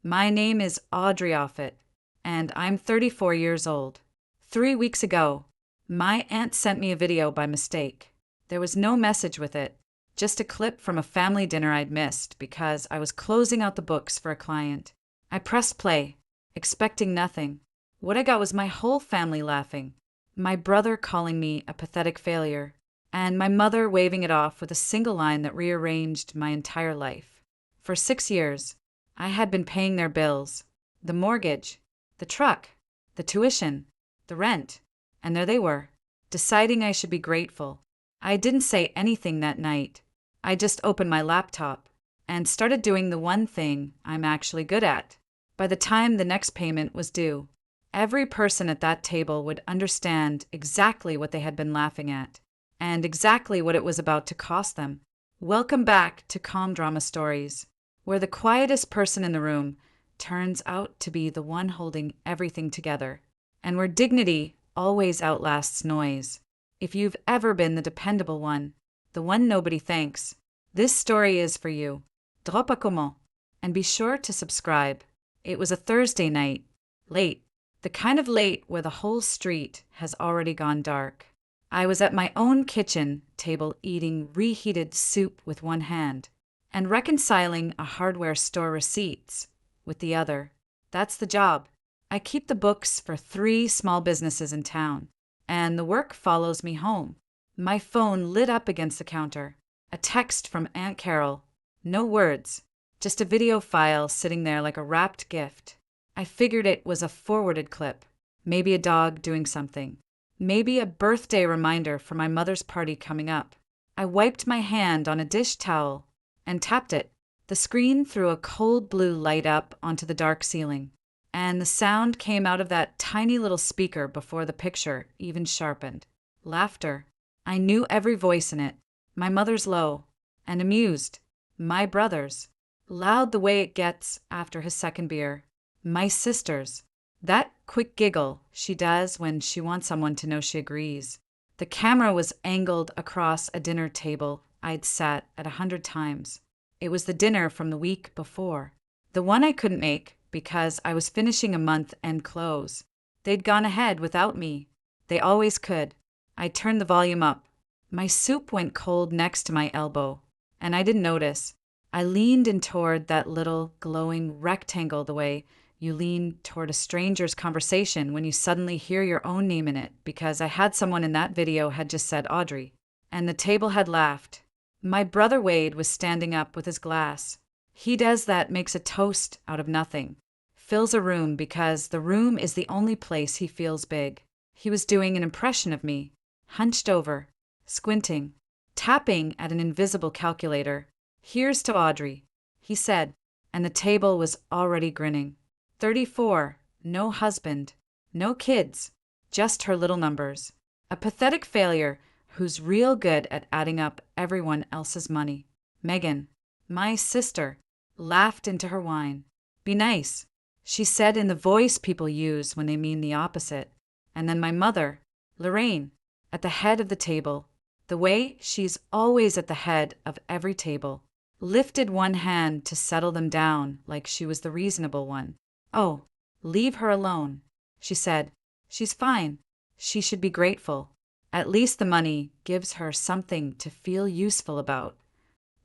My name is Audrey Offit, and I'm 34 years old. 3 weeks ago, my aunt sent me a video by mistake. There was no message with it, just a clip from a family dinner I'd missed because I was closing out the books for a client. I pressed play, expecting nothing. What I got was my whole family laughing, my brother calling me a pathetic failure, and my mother waving it off with a single line that rearranged my entire life. For 6 years, I had been paying their bills, the mortgage, the truck, the tuition, the rent, and there they were, deciding I should be grateful. I didn't say anything that night. I just opened my laptop and started doing the one thing I'm actually good at. By the time the next payment was due, every person at that table would understand exactly what they had been laughing at and exactly what it was about to cost them. Welcome back to Calm Drama Stories, where the quietest person in the room turns out to be the one holding everything together, and where dignity always outlasts noise. If you've ever been the dependable one, the one nobody thanks, this story is for you. Drop a comment, and be sure to subscribe. It was a Thursday night, late, the kind of late where the whole street has already gone dark. I was at my own kitchen table eating reheated soup with one hand and reconciling a hardware store receipts with the other. That's the job. I keep the books for 3 small businesses in town, and the work follows me home. My phone lit up against the counter. A text from Aunt Carol. No words, just a video file sitting there like a wrapped gift. I figured it was a forwarded clip, maybe a dog doing something, maybe a birthday reminder for my mother's party coming up. I wiped my hand on a dish towel and tapped it. The screen threw a cold blue light up onto the dark ceiling, and the sound came out of that tiny little speaker before the picture even sharpened. Laughter. I knew every voice in it. My mother's low and amused. My brother's loud the way it gets after his second beer. My sister's that quick giggle she does when she wants someone to know she agrees. The camera was angled across a dinner table I'd sat at 100 times. It was the dinner from the week before, the one I couldn't make because I was finishing a month-end close. They'd gone ahead without me. They always could. I turned the volume up. My soup went cold next to my elbow, and I didn't notice. I leaned in toward that little glowing rectangle the way you lean toward a stranger's conversation when you suddenly hear your own name in it, because I had someone in that video had just said Audrey, and the table had laughed. My brother Wade was standing up with his glass. He does that, makes a toast out of nothing, fills a room because the room is the only place he feels big. He was doing an impression of me, hunched over, squinting, tapping at an invisible calculator. Here's to Audrey, he said, and the table was already grinning. 34, no husband, no kids, just her little numbers. A pathetic failure who's real good at adding up everyone else's money. Megan, my sister, laughed into her wine. Be nice, she said in the voice people use when they mean the opposite. And then my mother, Lorraine, at the head of the table, the way she's always at the head of every table, lifted one hand to settle them down like she was the reasonable one. Oh, leave her alone, she said. She's fine. She should be grateful. At least the money gives her something to feel useful about.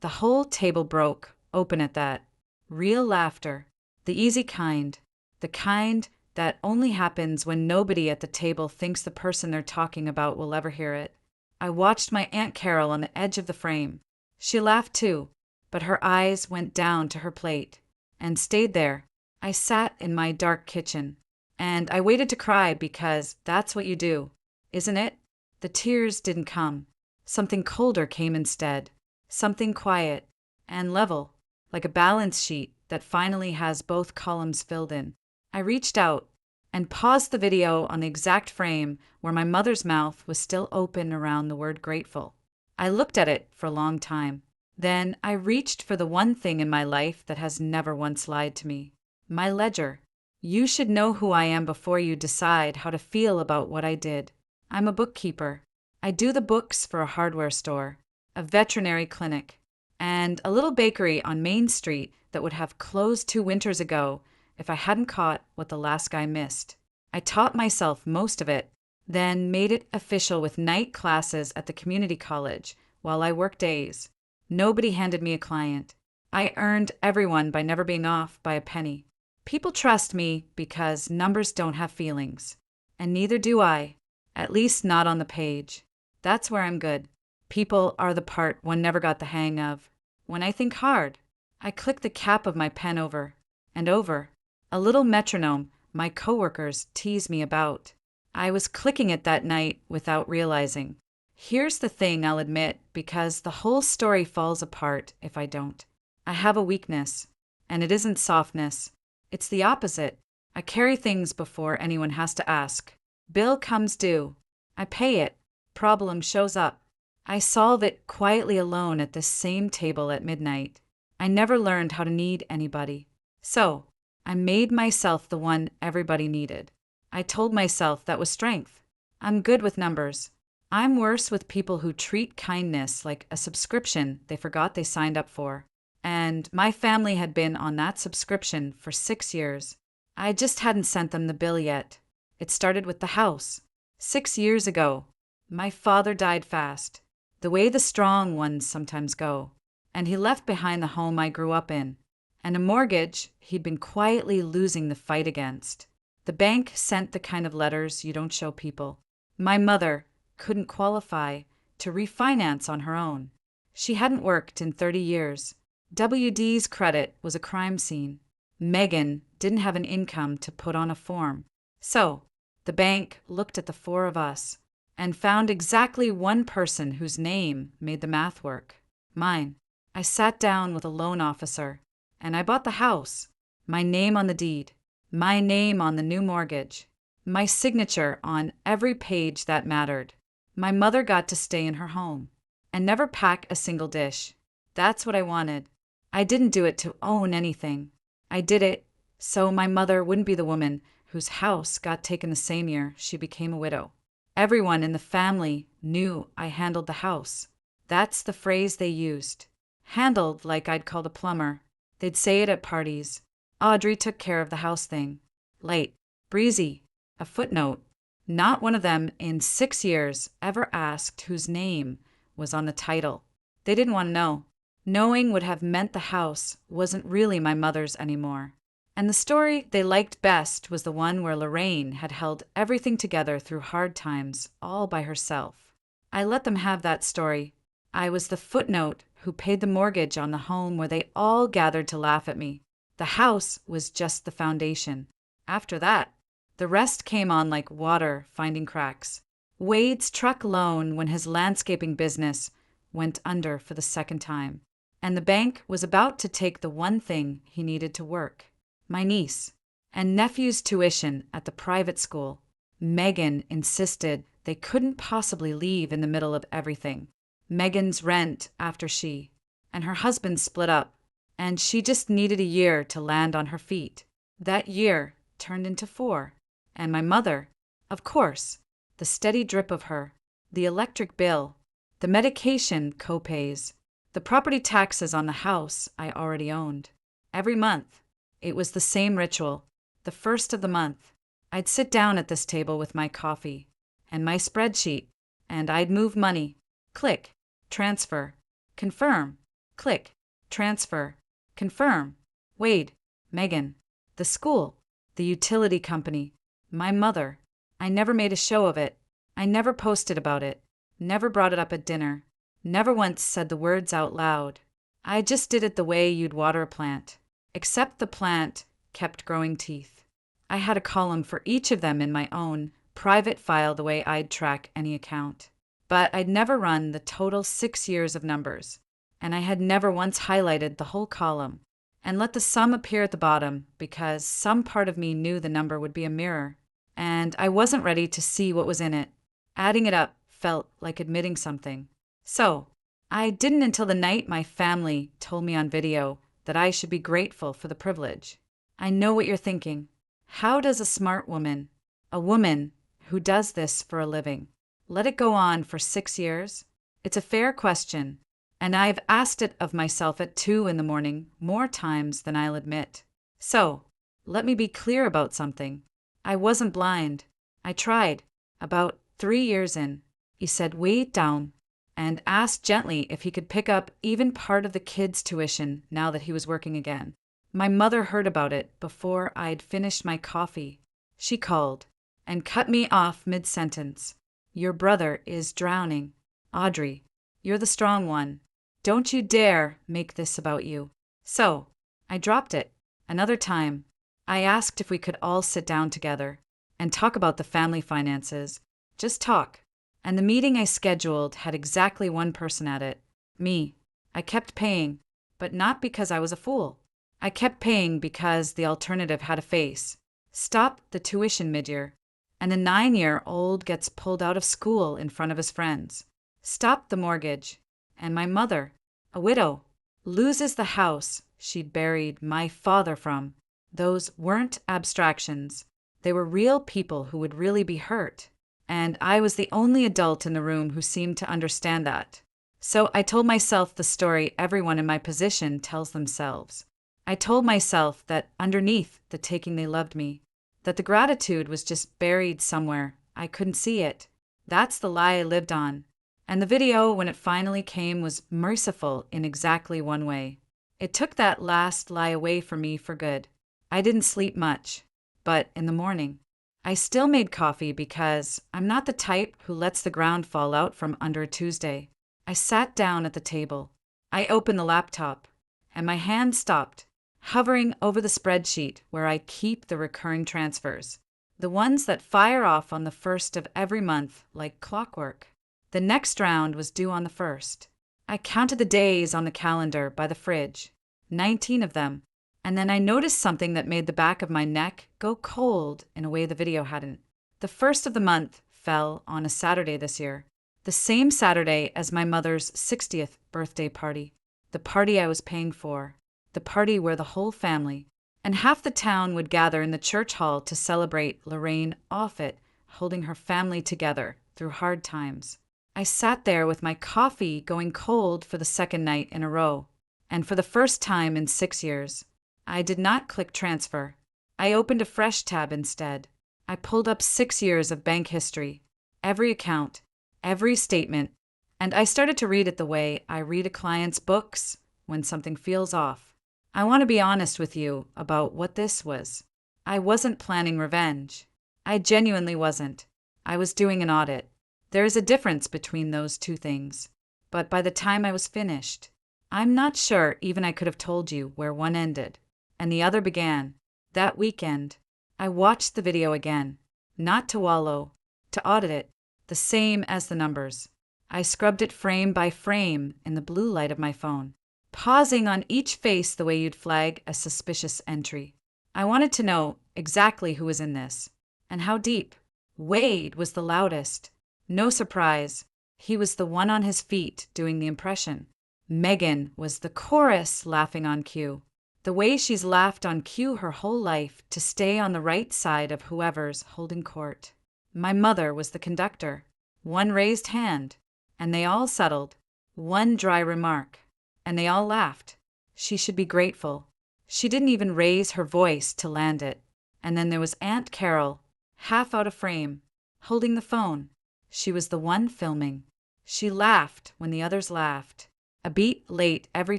The whole table broke open at that. Real laughter. The easy kind. The kind that only happens when nobody at the table thinks the person they're talking about will ever hear it. I watched my Aunt Carol on the edge of the frame. She laughed too, but her eyes went down to her plate and stayed there. I sat in my dark kitchen, and I waited to cry because that's what you do, isn't it? The tears didn't come. Something colder came instead. Something quiet and level, like a balance sheet that finally has both columns filled in. I reached out and paused the video on the exact frame where my mother's mouth was still open around the word grateful. I looked at it for a long time. Then I reached for the one thing in my life that has never once lied to me. My ledger. You should know who I am before you decide how to feel about what I did. I'm a bookkeeper. I do the books for a hardware store, a veterinary clinic, and a little bakery on Main Street that would have closed 2 winters ago if I hadn't caught what the last guy missed. I taught myself most of it, then made it official with night classes at the community college while I worked days. Nobody handed me a client. I earned everyone by never being off by a penny. People trust me because numbers don't have feelings. And neither do I, at least not on the page. That's where I'm good. People are the part one never got the hang of. When I think hard, I click the cap of my pen over and over. A little metronome my coworkers tease me about. I was clicking it that night without realizing. Here's the thing I'll admit, because the whole story falls apart if I don't. I have a weakness, and it isn't softness. It's the opposite. I carry things before anyone has to ask. Bill comes due. I pay it. Problem shows up. I solve it quietly alone at this same table at midnight. I never learned how to need anybody. So, I made myself the one everybody needed. I told myself that was strength. I'm good with numbers. I'm worse with people who treat kindness like a subscription they forgot they signed up for. And my family had been on that subscription for 6 years. I just hadn't sent them the bill yet. It started with the house. 6 years ago, my father died fast, the way the strong ones sometimes go, and he left behind the home I grew up in, and a mortgage he'd been quietly losing the fight against. The bank sent the kind of letters you don't show people. My mother couldn't qualify to refinance on her own. She hadn't worked in 30 years. WD's credit was a crime scene. Megan didn't have an income to put on a form. So, the bank looked at the four of us and found exactly one person whose name made the math work. Mine. I sat down with a loan officer, and I bought the house. My name on the deed. My name on the new mortgage. My signature on every page that mattered. My mother got to stay in her home and never pack a single dish. That's what I wanted. I didn't do it to own anything. I did it so my mother wouldn't be the woman whose house got taken the same year she became a widow. Everyone in the family knew I handled the house. That's the phrase they used. Handled like I'd called a plumber. They'd say it at parties. Audrey took care of the house thing. Light. Breezy. A footnote. Not one of them in 6 years ever asked whose name was on the title. They didn't want to know. Knowing would have meant the house wasn't really my mother's anymore. And the story they liked best was the one where Lorraine had held everything together through hard times, all by herself. I let them have that story. I was the footnote who paid the mortgage on the home where they all gathered to laugh at me. The house was just the foundation. After that, the rest came on like water finding cracks. Wade's truck loan when his landscaping business went under for the second time. And the bank was about to take the one thing he needed to work. My niece and nephew's tuition at the private school. Megan insisted they couldn't possibly leave in the middle of everything. Megan's rent after she and her husband split up, and she just needed a year to land on her feet. That year turned into 4. And my mother, of course, the steady drip of her, the electric bill, the medication co-pays, the property taxes on the house I already owned. Every month, it was the same ritual. The first of the month, I'd sit down at this table with my coffee and my spreadsheet, and I'd move money. Click, transfer, confirm, click, transfer, confirm. Wade, Megan, the school, the utility company, my mother. I never made a show of it. I never posted about it. Never brought it up at dinner. Never once said the words out loud. I just did it the way you'd water a plant. Except the plant kept growing teeth. I had a column for each of them in my own private file the way I'd track any account. But I'd never run the total 6 years of numbers. And I had never once highlighted the whole column and let the sum appear at the bottom because some part of me knew the number would be a mirror. And I wasn't ready to see what was in it. Adding it up felt like admitting something. So, I didn't until the night my family told me on video that I should be grateful for the privilege. I know what you're thinking. How does a smart woman, a woman who does this for a living, let it go on for 6 years? It's a fair question, And I've asked it of myself at 2 in the morning more times than I'll admit. So, let me be clear about something. I wasn't blind. I tried. About 3 years in, he said wait down and asked gently if he could pick up even part of the kids' tuition now that he was working again. My mother heard about it before I'd finished my coffee. She called and cut me off mid-sentence. Your brother is drowning. Audrey, you're the strong one. Don't you dare make this about you. So, I dropped it. Another time, I asked if we could all sit down together and talk about the family finances. Just talk. And the meeting I scheduled had exactly one person at it. Me. I kept paying, but not because I was a fool. I kept paying because the alternative had a face. Stop the tuition midyear, and a 9-year-old gets pulled out of school in front of his friends. Stop the mortgage, and my mother, a widow, loses the house she'd buried my father from. Those weren't abstractions. They were real people who would really be hurt. And I was the only adult in the room who seemed to understand that. So I told myself the story everyone in my position tells themselves. I told myself that underneath the taking they loved me, that the gratitude was just buried somewhere. I couldn't see it. That's the lie I lived on. And the video, when it finally came, was merciful in exactly one way. It took that last lie away from me for good. I didn't sleep much, but in the morning, I still made coffee because I'm not the type who lets the ground fall out from under a Tuesday. I sat down at the table. I opened the laptop, and my hand stopped, hovering over the spreadsheet where I keep the recurring transfers, the ones that fire off on the 1st of every month like clockwork. The next round was due on the 1st. I counted the days on the calendar by the fridge, 19 of them, and then I noticed something that made the back of my neck go cold in a way the video hadn't. The 1st of the month fell on a Saturday this year, the same Saturday as my mother's 60th birthday party, the party I was paying for, the party where the whole family and half the town would gather in the church hall to celebrate Lorraine Offit holding her family together through hard times. I sat there with my coffee going cold for the second night in a row, and for the first time in 6 years, I did not click transfer. I opened a fresh tab instead. I pulled up 6 years of bank history, every account, every statement, and I started to read it the way I read a client's books when something feels off. I want to be honest with you about what this was. I wasn't planning revenge. I genuinely wasn't. I was doing an audit. There is a difference between those two things. But by the time I was finished, I'm not sure even I could have told you where one ended and the other began. That weekend, I watched the video again, not to wallow, to audit it, the same as the numbers. I scrubbed it frame by frame in the blue light of my phone, pausing on each face the way you'd flag a suspicious entry. I wanted to know exactly who was in this, and how deep. Wade was the loudest. No surprise, he was the one on his feet doing the impression. Megan was the chorus laughing on cue. The way she's laughed on cue her whole life to stay on the right side of whoever's holding court. My mother was the conductor. One raised hand, and they all settled. One dry remark, and they all laughed. She should be grateful. She didn't even raise her voice to land it. And then there was Aunt Carol, half out of frame, holding the phone. She was the one filming. She laughed when the others laughed, a beat late every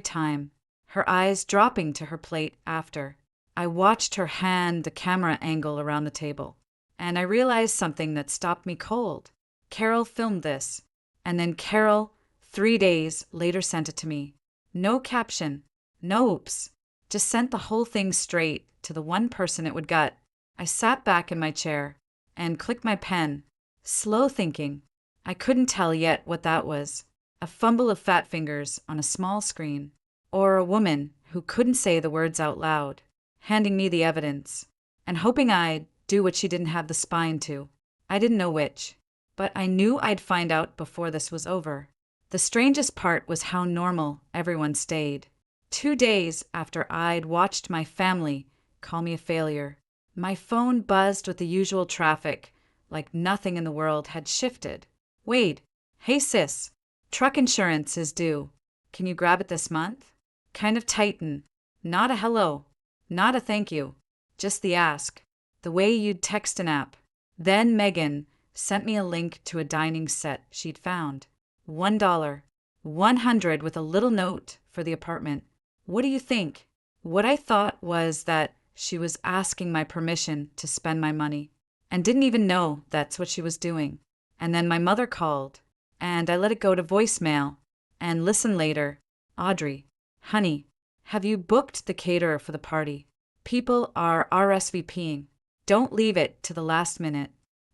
time, her eyes dropping to her plate after. I watched her hand the camera angle around the table, and I realized something that stopped me cold. Carol filmed this, and then Carol, 3 days later, sent it to me. No caption, no oops, just sent the whole thing straight to the one person it would gut. I sat back in my chair and clicked my pen, slow thinking. I couldn't tell yet what that was. A fumble of fat fingers on a small screen, or a woman who couldn't say the words out loud, handing me the evidence, and hoping I'd do what she didn't have the spine to. I didn't know which, but I knew I'd find out before this was over. The strangest part was how normal everyone stayed. 2 days after I'd watched my family call me a failure, my phone buzzed with the usual traffic, like nothing in the world had shifted. Wade, hey sis, truck insurance is due. Can you grab it this month? Kind of tighten. Not a hello. Not a thank you. Just the ask. The way you'd text an app. Then Megan sent me a link to a dining set she'd found. $1. 100 with a little note for the apartment. What do you think? What I thought was that she was asking my permission to spend my money, and didn't even know that's what she was doing. And then my mother called, and I let it go to voicemail, and listen later. Audrey, honey, have you booked the caterer for the party? People are RSVPing. Don't leave it to the last minute.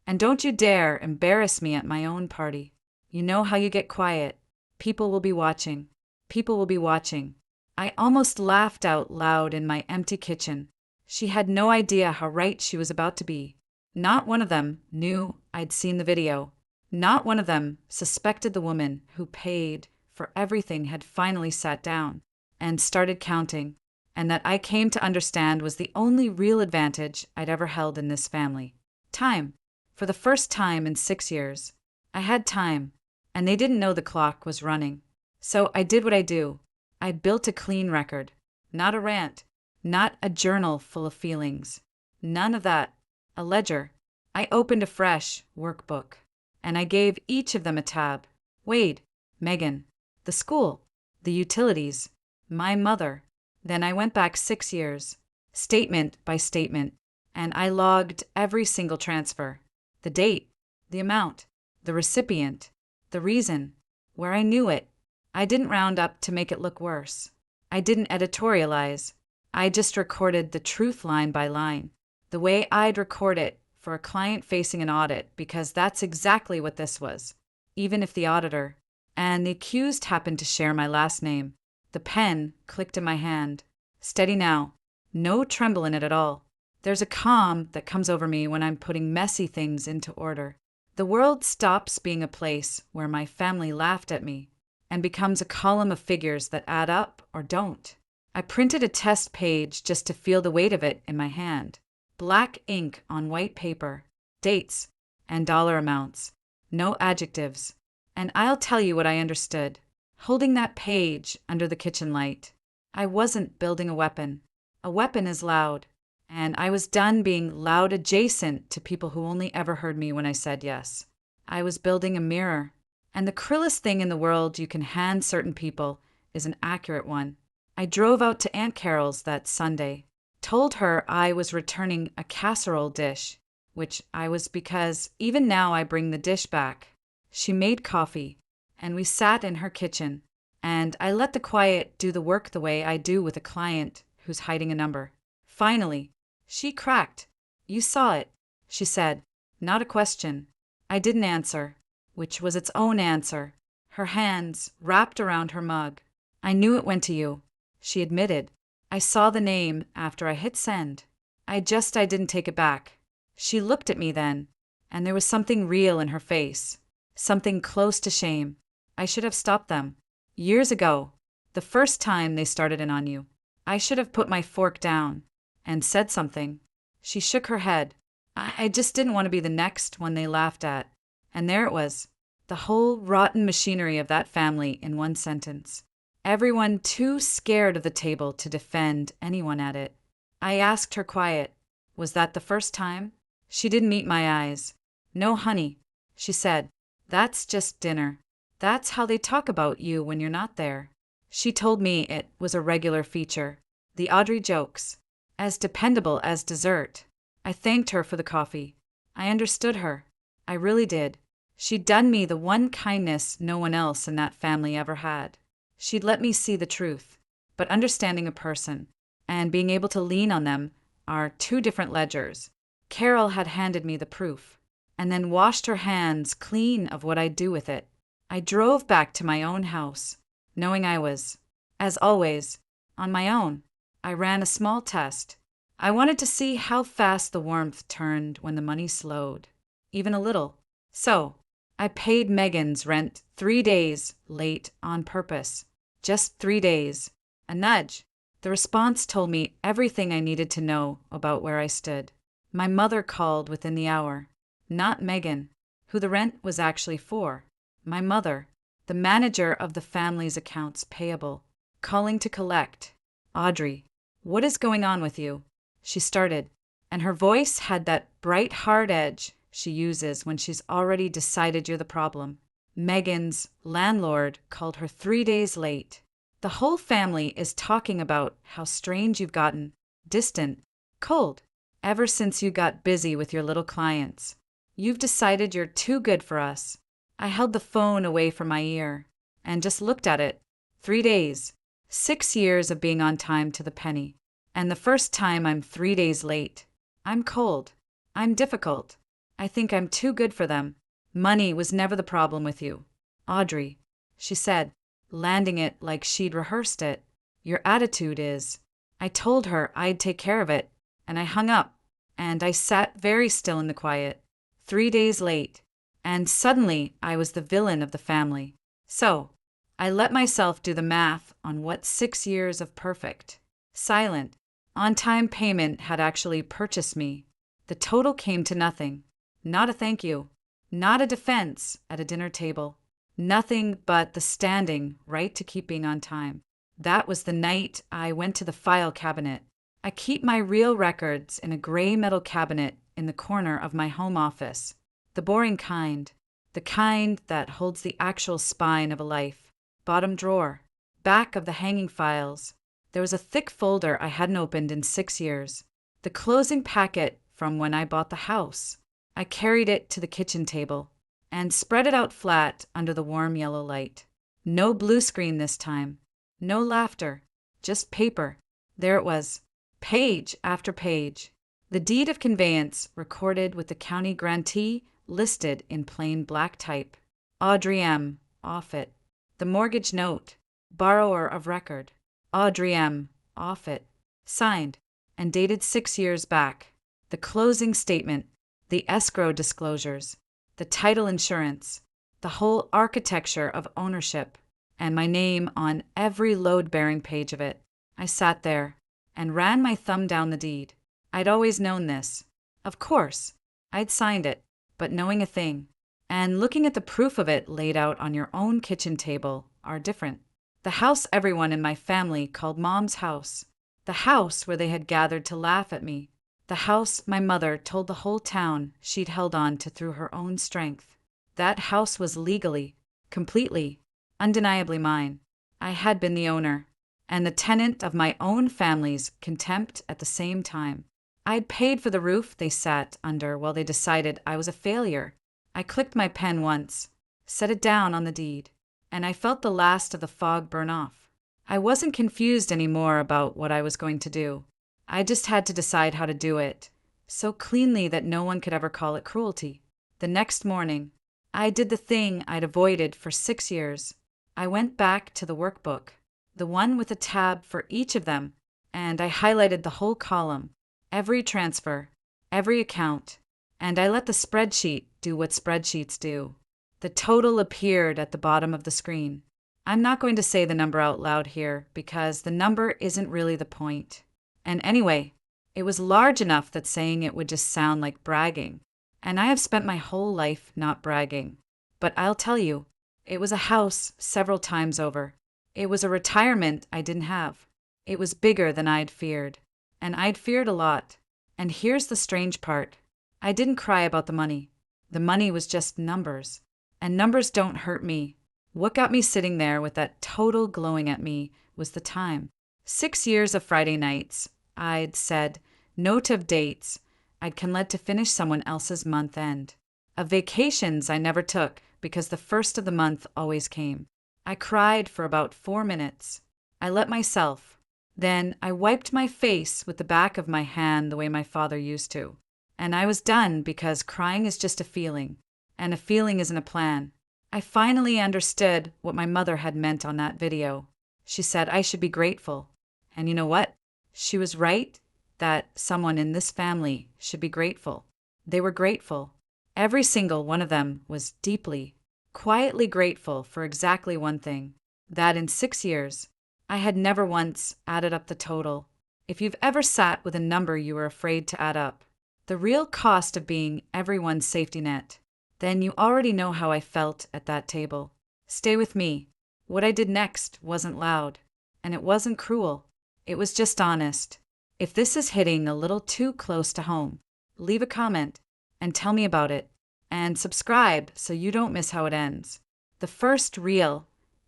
And don't you dare embarrass me at my own party. You know how you get quiet. People will be watching. People will be watching. I almost laughed out loud in my empty kitchen. She had no idea how right she was about to be. Not one of them knew I'd seen the video. Not one of them suspected the woman who paid for everything had finally sat down and started counting, and that I came to understand was the only real advantage I'd ever held in this family. Time. For the first time in 6 years. I had time, and they didn't know the clock was running. So I did what I do. I built a clean record. Not a rant. Not a journal full of feelings. None of that. A ledger. I opened a fresh workbook, and I gave each of them a tab. Wade, Megan, the school, the utilities, my mother. Then I went back 6 years, statement by statement, and I logged every single transfer. The date, the amount, the recipient, the reason, where I knew it. I didn't round up to make it look worse. I didn't editorialize. I just recorded the truth line by line, the way I'd record it for a client facing an audit, because that's exactly what this was. Even if the auditor and the accused happened to share my last name. The pen clicked in my hand. Steady now. No tremble in it at all. There's a calm that comes over me when I'm putting messy things into order. The world stops being a place where my family laughed at me and becomes a column of figures that add up or don't. I printed a test page just to feel the weight of it in my hand. Black ink on white paper, dates, and dollar amounts. No adjectives. And I'll tell you what I understood. Holding that page under the kitchen light, I wasn't building a weapon. A weapon is loud. And I was done being loud adjacent to people who only ever heard me when I said yes. I was building a mirror. And the cruelest thing in the world you can hand certain people is an accurate one. I drove out to Aunt Carol's that Sunday, told her I was returning a casserole dish, which I was because even now I bring the dish back. She made coffee, and we sat in her kitchen, and I let the quiet do the work the way I do with a client who's hiding a number. Finally, she cracked. You saw it, she said. Not a question. I didn't answer, which was its own answer. Her hands wrapped around her mug. I knew it went to you, she admitted. I saw the name after I hit send. I didn't take it back. She looked at me then, and there was something real in her face, something close to shame. I should have stopped them. Years ago, the first time they started in on you. I should have put my fork down and said something. She shook her head. I just didn't want to be the next one they laughed at. And there it was, the whole rotten machinery of that family in one sentence. Everyone too scared of the table to defend anyone at it. I asked her quiet, was that the first time? She didn't meet my eyes. No, honey, she said. That's just dinner. That's how they talk about you when you're not there. She told me it was a regular feature. The Audrey jokes. As dependable as dessert. I thanked her for the coffee. I understood her. I really did. She'd done me the one kindness no one else in that family ever had. She'd let me see the truth. But understanding a person and being able to lean on them are two different ledgers. Carol had handed me the proof, and then washed her hands clean of what I'd do with it. I drove back to my own house, knowing I was, as always, on my own. I ran a small test. I wanted to see how fast the warmth turned when the money slowed, even a little. So, I paid Megan's rent 3 days late on purpose. Just 3 days. A nudge. The response told me everything I needed to know about where I stood. My mother called within the hour. Not Megan, who the rent was actually for. My mother. the manager of the family's accounts payable, calling to collect. "Audrey, what is going on with you?" she started, and her voice had that bright, hard edge she uses when she's already decided you're the problem. Megan's landlord called her 3 days late. The whole family is talking about how strange you've gotten, distant, cold, ever since you got busy with your little clients. You've decided you're too good for us. I held the phone away from my ear and just looked at it. 3 days, 6 years of being on time to the penny. And the first time I'm 3 days late. I'm cold. I'm difficult. I think I'm too good for them. Money was never the problem with you, Audrey, she said, landing it like she'd rehearsed it. Your attitude is. I told her I'd take care of it, and I hung up, and I sat very still in the quiet. 3 days late, and suddenly I was the villain of the family. So, I let myself do the math on what 6 years of perfect, silent, on-time payment had actually purchased me. The total came to nothing. Not a thank you. Not a defense at a dinner table. Nothing but the standing right to keep being on time. That was the night I went to the file cabinet. I keep my real records in a gray metal cabinet in the corner of my home office. The boring kind. The kind that holds the actual spine of a life. Bottom drawer. Back of the hanging files. There was a thick folder I hadn't opened in 6 years. The closing packet from when I bought the house. I carried it to the kitchen table and spread it out flat under the warm yellow light. No blue screen this time. No laughter. Just paper. There it was. Page after page. The deed of conveyance recorded with the county grantee listed in plain black type. Audrey M. Offit. The mortgage note. Borrower of record. Audrey M. Offit. Signed and dated 6 years back. The closing statement. The escrow disclosures, the title insurance, the whole architecture of ownership, and my name on every load-bearing page of it. I sat there and ran my thumb down the deed. I'd always known this. Of course, I'd signed it, but knowing a thing, and looking at the proof of it laid out on your own kitchen table are different. The house everyone in my family called Mom's house. The house where they had gathered to laugh at me. The house my mother told the whole town she'd held on to through her own strength. That house was legally, completely, undeniably mine. I had been the owner, and the tenant of my own family's contempt at the same time. I'd paid for the roof they sat under while they decided I was a failure. I clicked my pen once, set it down on the deed, and I felt the last of the fog burn off. I wasn't confused anymore about what I was going to do. I just had to decide how to do it, so cleanly that no one could ever call it cruelty. The next morning, I did the thing I'd avoided for 6 years. I went back to the workbook, the one with a tab for each of them, and I highlighted the whole column, every transfer, every account, and I let the spreadsheet do what spreadsheets do. The total appeared at the bottom of the screen. I'm not going to say the number out loud here because the number isn't really the point. And anyway, it was large enough that saying it would just sound like bragging. And I have spent my whole life not bragging. But I'll tell you, it was a house several times over. It was a retirement I didn't have. It was bigger than I'd feared. And I'd feared a lot. And here's the strange part. I didn't cry about the money. The money was just numbers. And numbers don't hurt me. What got me sitting there with that total glowing at me was the time. 6 years of Friday nights. I'd said, note of dates, I'd conled to finish someone else's month end. Of vacations I never took because the first of the month always came. I cried for about 4 minutes. I let myself. Then I wiped my face with the back of my hand the way my father used to. And I was done because crying is just a feeling, and a feeling isn't a plan. I finally understood what my mother had meant on that video. She said I should be grateful. And you know what? She was right that someone in this family should be grateful. They were grateful. Every single one of them was deeply, quietly grateful for exactly one thing, that in 6 years, I had never once added up the total. If you've ever sat with a number you were afraid to add up, the real cost of being everyone's safety net, then you already know how I felt at that table. Stay with me. What I did next wasn't loud, and it wasn't cruel. It was just honest. If this is hitting a little too close to home, leave a comment and tell me about it. And subscribe so you don't miss how it ends. The first real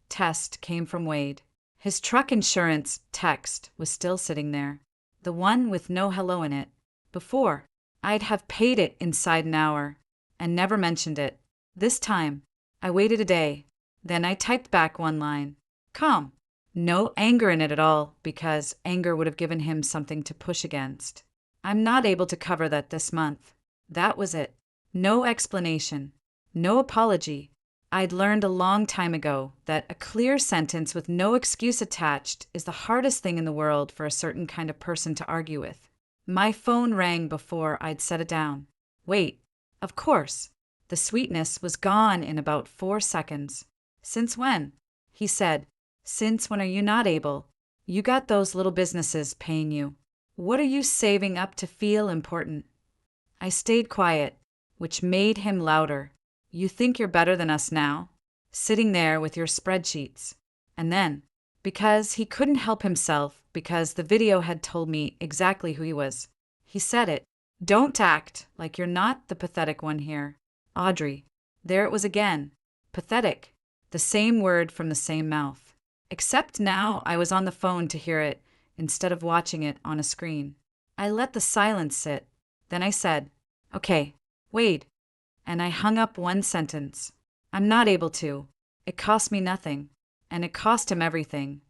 test came from Wade. His truck insurance text was still sitting there, the one with no hello in it. Before, I'd have paid it inside an hour and never mentioned it. This time, I waited a day. Then I typed back one line. Calm. No anger in it at all, because anger would have given him something to push against. I'm not able to cover that this month. That was it. No explanation. No apology. I'd learned a long time ago that a clear sentence with no excuse attached is the hardest thing in the world for a certain kind of person to argue with. My phone rang before I'd set it down. Wait. Of course. The sweetness was gone in about 4 seconds. Since when? He said. Since when are you not able? You got those little businesses paying you. What are you saving up to feel important? I stayed quiet, which made him louder. You think you're better than us now? Sitting there with your spreadsheets. And then, because he couldn't help himself, because the video had told me exactly who he was, he said it. Don't act like you're not the pathetic one here. Audrey. There it was again. Pathetic. The same word from the same mouth. Except now I was on the phone to hear it instead of watching it on a screen. I let the silence sit. Then I said, Okay, Wade. And I hung up one sentence. I'm not able to. It cost me nothing. And it cost him everything.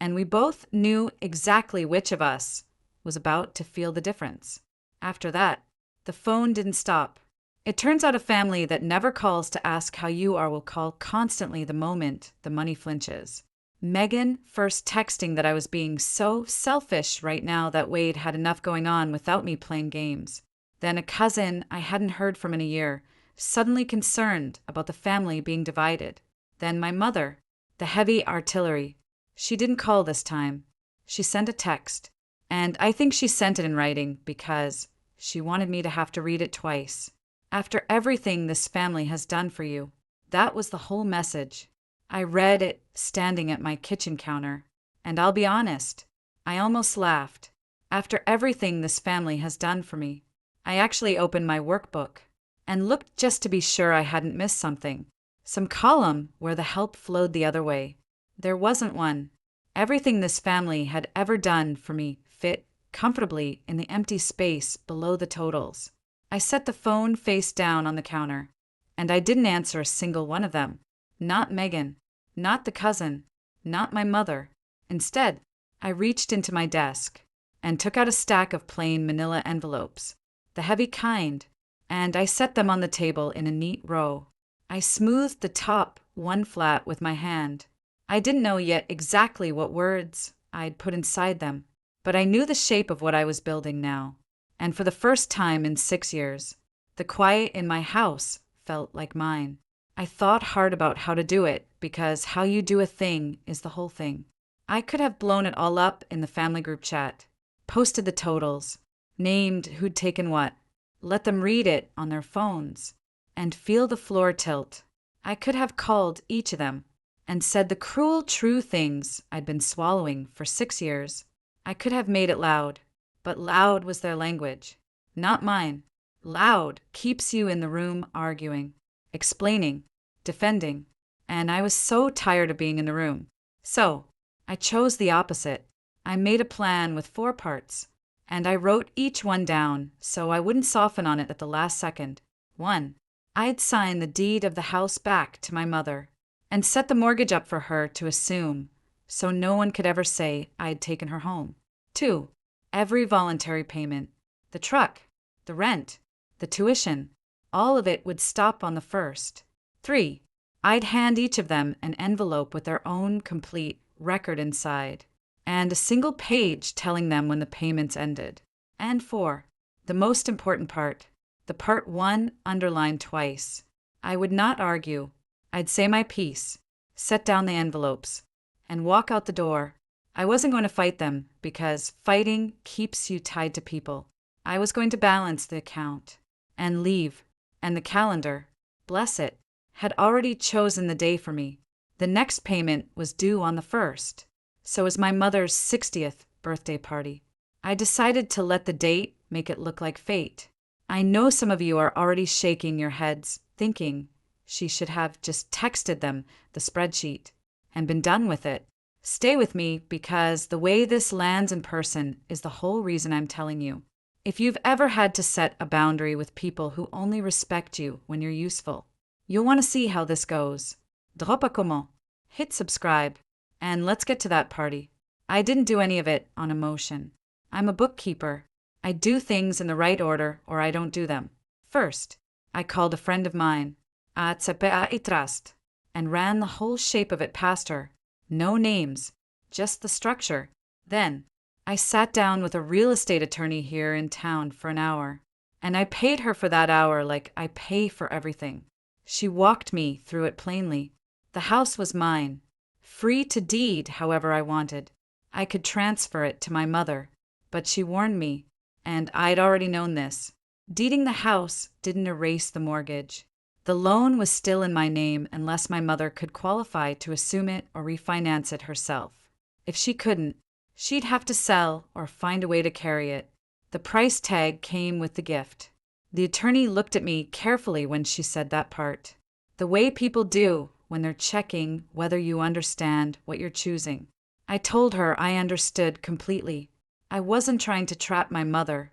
And we both knew exactly which of us was about to feel the difference. After that, the phone didn't stop. It turns out a family that never calls to ask how you are will call constantly the moment the money flinches. Megan first texting that I was being so selfish right now that Wade had enough going on without me playing games. Then a cousin I hadn't heard from in a year, suddenly concerned about the family being divided. Then my mother, the heavy artillery. She didn't call this time. She sent a text. And I think she sent it in writing because she wanted me to have to read it twice. After everything this family has done for you. That was the whole message. I read it standing at my kitchen counter. And I'll be honest, I almost laughed. After everything this family has done for me. I actually opened my workbook and looked just to be sure I hadn't missed something. Some column where the help flowed the other way. There wasn't one. Everything this family had ever done for me fit comfortably in the empty space below the totals. I set the phone face down on the counter, and I didn't answer a single one of them. Not Megan, not the cousin, not my mother. Instead, I reached into my desk and took out a stack of plain manila envelopes, the heavy kind, and I set them on the table in a neat row. I smoothed the top one flat with my hand. I didn't know yet exactly what words I'd put inside them, but I knew the shape of what I was building now. And for the first time in 6 years, the quiet in my house felt like mine. I thought hard about how to do it, because how you do a thing is the whole thing. I could have blown it all up in the family group chat, posted the totals, named who'd taken what, let them read it on their phones, and feel the floor tilt. I could have called each of them and said the cruel true things I'd been swallowing for 6 years. I could have made it loud. But loud was their language, not mine. Loud keeps you in the room arguing, explaining, defending, and I was so tired of being in the room. So, I chose the opposite. I made a plan with 4 parts, and I wrote each one down so I wouldn't soften on it at the last second. 1. I'd sign the deed of the house back to my mother, and set the mortgage up for her to assume, so no one could ever say I'd taken her home. 2. Every voluntary payment, the truck, the rent, the tuition, all of it would stop on the 1st. 3. I'd hand each of them an envelope with their own complete record inside, and a single page telling them when the payments ended. And 4. The most important part, the part 1 underlined twice. I would not argue. I'd say my piece, set down the envelopes, and walk out the door. I wasn't going to fight them, because fighting keeps you tied to people. I was going to balance the account, and leave, and the calendar, bless it, had already chosen the day for me. The next payment was due on the 1st. So was my mother's 60th birthday party. I decided to let the date make it look like fate. I know some of you are already shaking your heads, thinking she should have just texted them the spreadsheet and been done with it. Stay with me, because the way this lands in person is the whole reason I'm telling you. If you've ever had to set a boundary with people who only respect you when you're useful, you'll want to see how this goes. Drop a comment, hit subscribe, and let's get to that party. I didn't do any of it on emotion. I'm a bookkeeper. I do things in the right order or I don't do them. First, I called a friend of mine, Atsepa Itrast, and ran the whole shape of it past her. No names, just the structure. Then, I sat down with a real estate attorney here in town for an hour, and I paid her for that hour like I pay for everything. She walked me through it plainly. The house was mine, free to deed however I wanted. I could transfer it to my mother, but she warned me, and I'd already known this. Deeding the house didn't erase the mortgage. The loan was still in my name unless my mother could qualify to assume it or refinance it herself. If she couldn't, she'd have to sell or find a way to carry it. The price tag came with the gift. The attorney looked at me carefully when she said that part. The way people do when they're checking whether you understand what you're choosing. I told her I understood completely. I wasn't trying to trap my mother.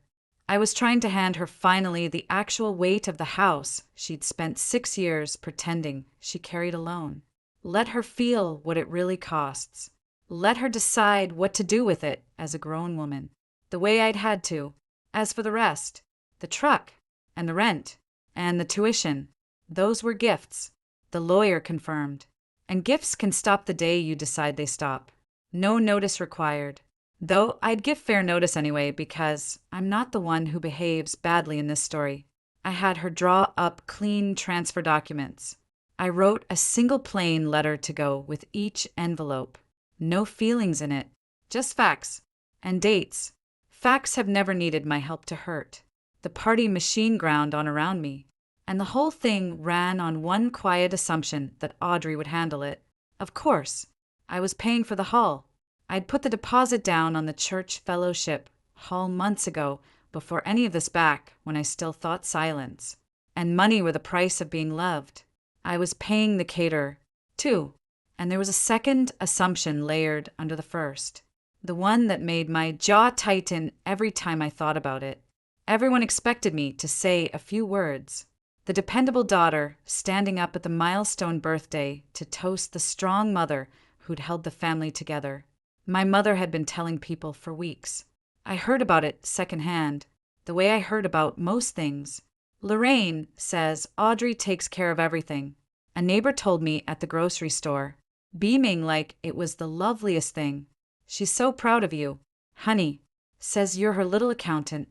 I was trying to hand her finally the actual weight of the house she'd spent 6 years pretending she carried alone. Let her feel what it really costs. Let her decide what to do with it as a grown woman, the way I'd had to. As for the rest, the truck, and the rent, and the tuition, those were gifts, the lawyer confirmed. And gifts can stop the day you decide they stop. No notice required. Though I'd give fair notice anyway, because I'm not the one who behaves badly in this story. I had her draw up clean transfer documents. I wrote a single plain letter to go with each envelope. No feelings in it, just facts and dates. Facts have never needed my help to hurt. The party machine ground on around me, and the whole thing ran on one quiet assumption that Audrey would handle it. Of course, I was paying for the hall. I'd put the deposit down on the church fellowship hall months ago, before any of this back, when I still thought silence and money were the price of being loved. I was paying the caterer, too, and there was a second assumption layered under the first, the one that made my jaw tighten every time I thought about it. Everyone expected me to say a few words. The dependable daughter standing up at the milestone birthday to toast the strong mother who'd held the family together. My mother had been telling people for weeks. I heard about it secondhand, the way I heard about most things. Lorraine says Audrey takes care of everything. A neighbor told me at the grocery store, beaming like it was the loveliest thing. She's so proud of you, honey. Says you're her little accountant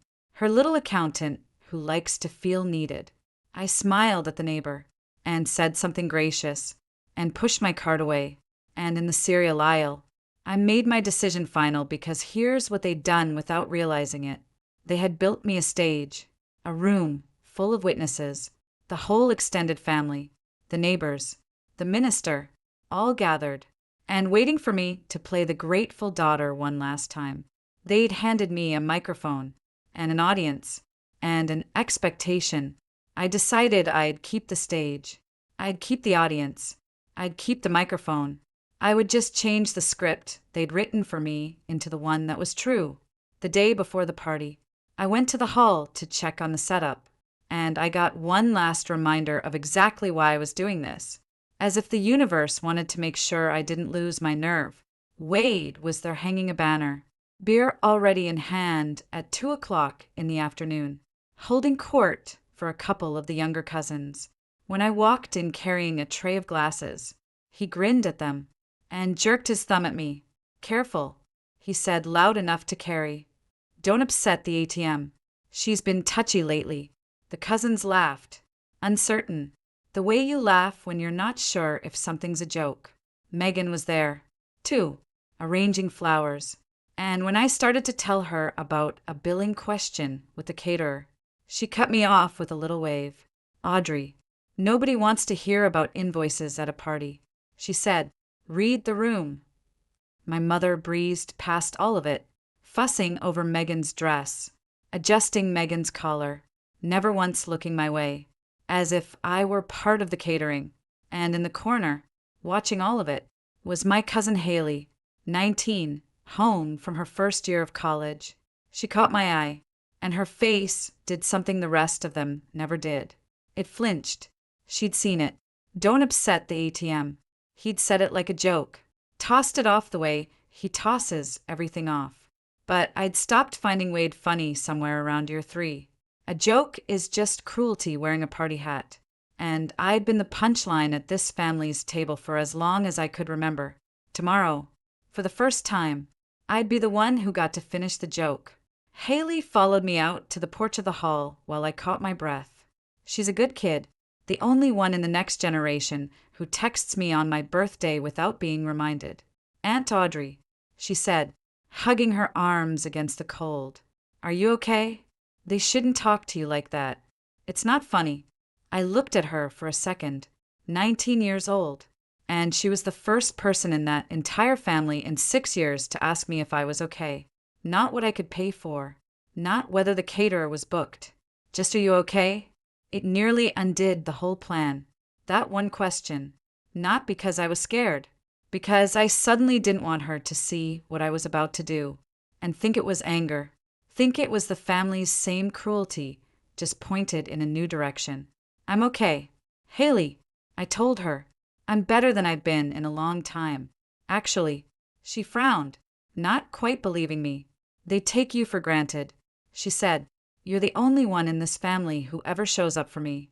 who likes to feel needed. I smiled at the neighbor and said something gracious and pushed my cart away. And in the cereal aisle, I made my decision final, because here's what they'd done without realizing it. They had built me a stage, a room full of witnesses, the whole extended family, the neighbors, the minister, all gathered, and waiting for me to play the grateful daughter one last time. They'd handed me a microphone and an audience and an expectation. I decided I'd keep the stage. I'd keep the audience. I'd keep the microphone. I would just change the script they'd written for me into the one that was true. The day before the party, I went to the hall to check on the setup, and I got one last reminder of exactly why I was doing this, as if the universe wanted to make sure I didn't lose my nerve. Wade was there hanging a banner, beer already in hand at 2:00 in the afternoon, holding court for a couple of the younger cousins. When I walked in carrying a tray of glasses, he grinned at them and jerked his thumb at me. "Careful," he said loud enough to carry. "Don't upset the ATM. She's been touchy lately." The cousins laughed, uncertain, the way you laugh when you're not sure if something's a joke. Megan was there, too, arranging flowers. And when I started to tell her about a billing question with the caterer, she cut me off with a little wave. "Audrey, Nobody wants to hear about invoices at a party. She said, "Read the room." My mother breezed past all of it, fussing over Megan's dress, adjusting Megan's collar, never once looking my way, as if I were part of the catering. And in the corner, watching all of it, was my cousin Haley, 19, home from her first year of college. She caught my eye, and her face did something the rest of them never did. It flinched. She'd seen it. "Don't upset the ATM." He'd said it like a joke, tossed it off the way he tosses everything off. But I'd stopped finding Wade funny somewhere around year 3. A joke is just cruelty wearing a party hat. And I'd been the punchline at this family's table for as long as I could remember. Tomorrow, for the first time, I'd be the one who got to finish the joke. Haley followed me out to the porch of the hall while I caught my breath. She's a good kid, the only one in the next generation who texts me on my birthday without being reminded. "Aunt Audrey," she said, hugging her arms against the cold. "Are you okay? They shouldn't talk to you like that. It's not funny." I looked at her for a second. 19 years old. And she was the first person in that entire family in 6 years to ask me if I was okay. Not what I could pay for. Not whether the caterer was booked. Just, "Are you okay?" It nearly undid the whole plan. That one question. Not because I was scared. Because I suddenly didn't want her to see what I was about to do. And think it was anger. Think it was the family's same cruelty, just pointed in a new direction. "I'm okay. Haley," I told her. "I'm better than I've been in a long time. Actually." She frowned, not quite believing me. "They take you for granted," she said. "You're the only one in this family who ever shows up for me."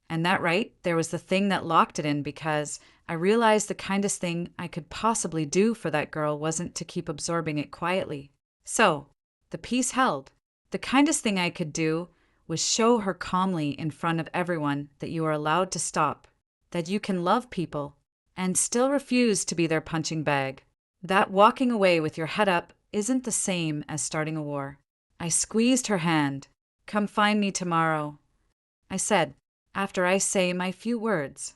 And that right there was the thing that locked it in, because I realized the kindest thing I could possibly do for that girl wasn't to keep absorbing it quietly. So, the peace held. The kindest thing I could do was show her calmly in front of everyone that you are allowed to stop, that you can love people and still refuse to be their punching bag, that walking away with your head up isn't the same as starting a war. I squeezed her hand. "Come find me tomorrow," I said, after I say my few words.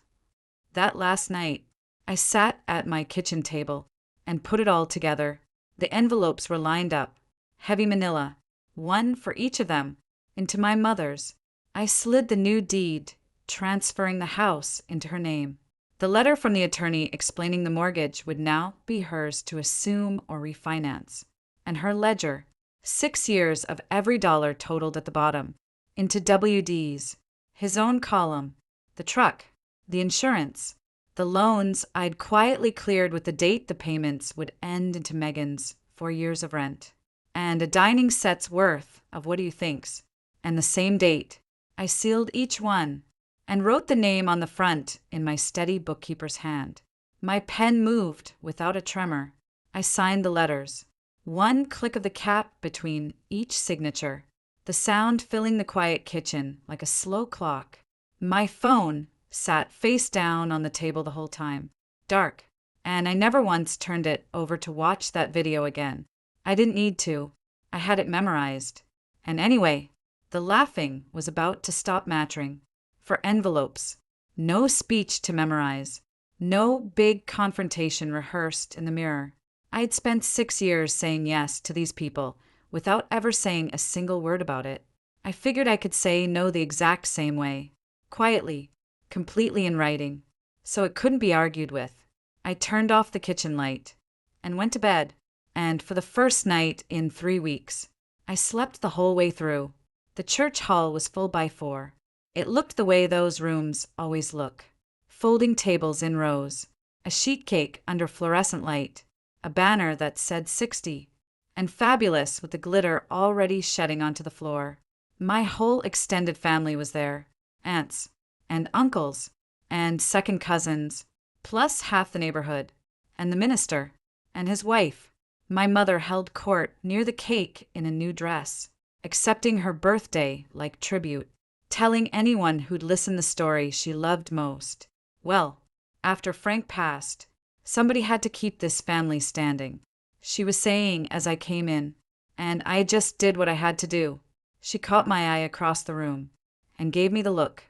That last night, I sat at my kitchen table and put it all together. The envelopes were lined up, heavy manila, one for each of them, into my mother's. I slid the new deed, transferring the house into her name. The letter from the attorney explaining the mortgage would now be hers to assume or refinance. And her ledger, 6 years of every dollar totaled at the bottom, into WDs, his own column, the truck, the insurance, the loans I'd quietly cleared with the date the payments would end into Megan's 4 years of rent, and a dining set's worth of what do you think's. And the same date. I sealed each one and wrote the name on the front in my steady bookkeeper's hand. My pen moved without a tremor. I signed the letters. One click of the cap between each signature, the sound filling the quiet kitchen like a slow clock. My phone sat face down on the table the whole time, dark, and I never once turned it over to watch that video again. I didn't need to. I had it memorized. And anyway, the laughing was about to stop mattering. For envelopes, no speech to memorize, no big confrontation rehearsed in the mirror. I'd spent 6 years saying yes to these people without ever saying a single word about it. I figured I could say no the exact same way, quietly, completely in writing, so it couldn't be argued with. I turned off the kitchen light and went to bed, and for the first night in 3 weeks, I slept the whole way through. The church hall was full by 4. It looked the way those rooms always look. Folding tables in rows, a sheet cake under fluorescent light, a banner that said 60, and fabulous with the glitter already shedding onto the floor. My whole extended family was there, aunts and uncles and second cousins, plus half the neighborhood, and the minister and his wife. My mother held court near the cake in a new dress, accepting her birthday like tribute, telling anyone who'd listen the story she loved most. Well, after Frank passed, somebody had to keep this family standing, she was saying as I came in, and I just did what I had to do. She caught my eye across the room and gave me the look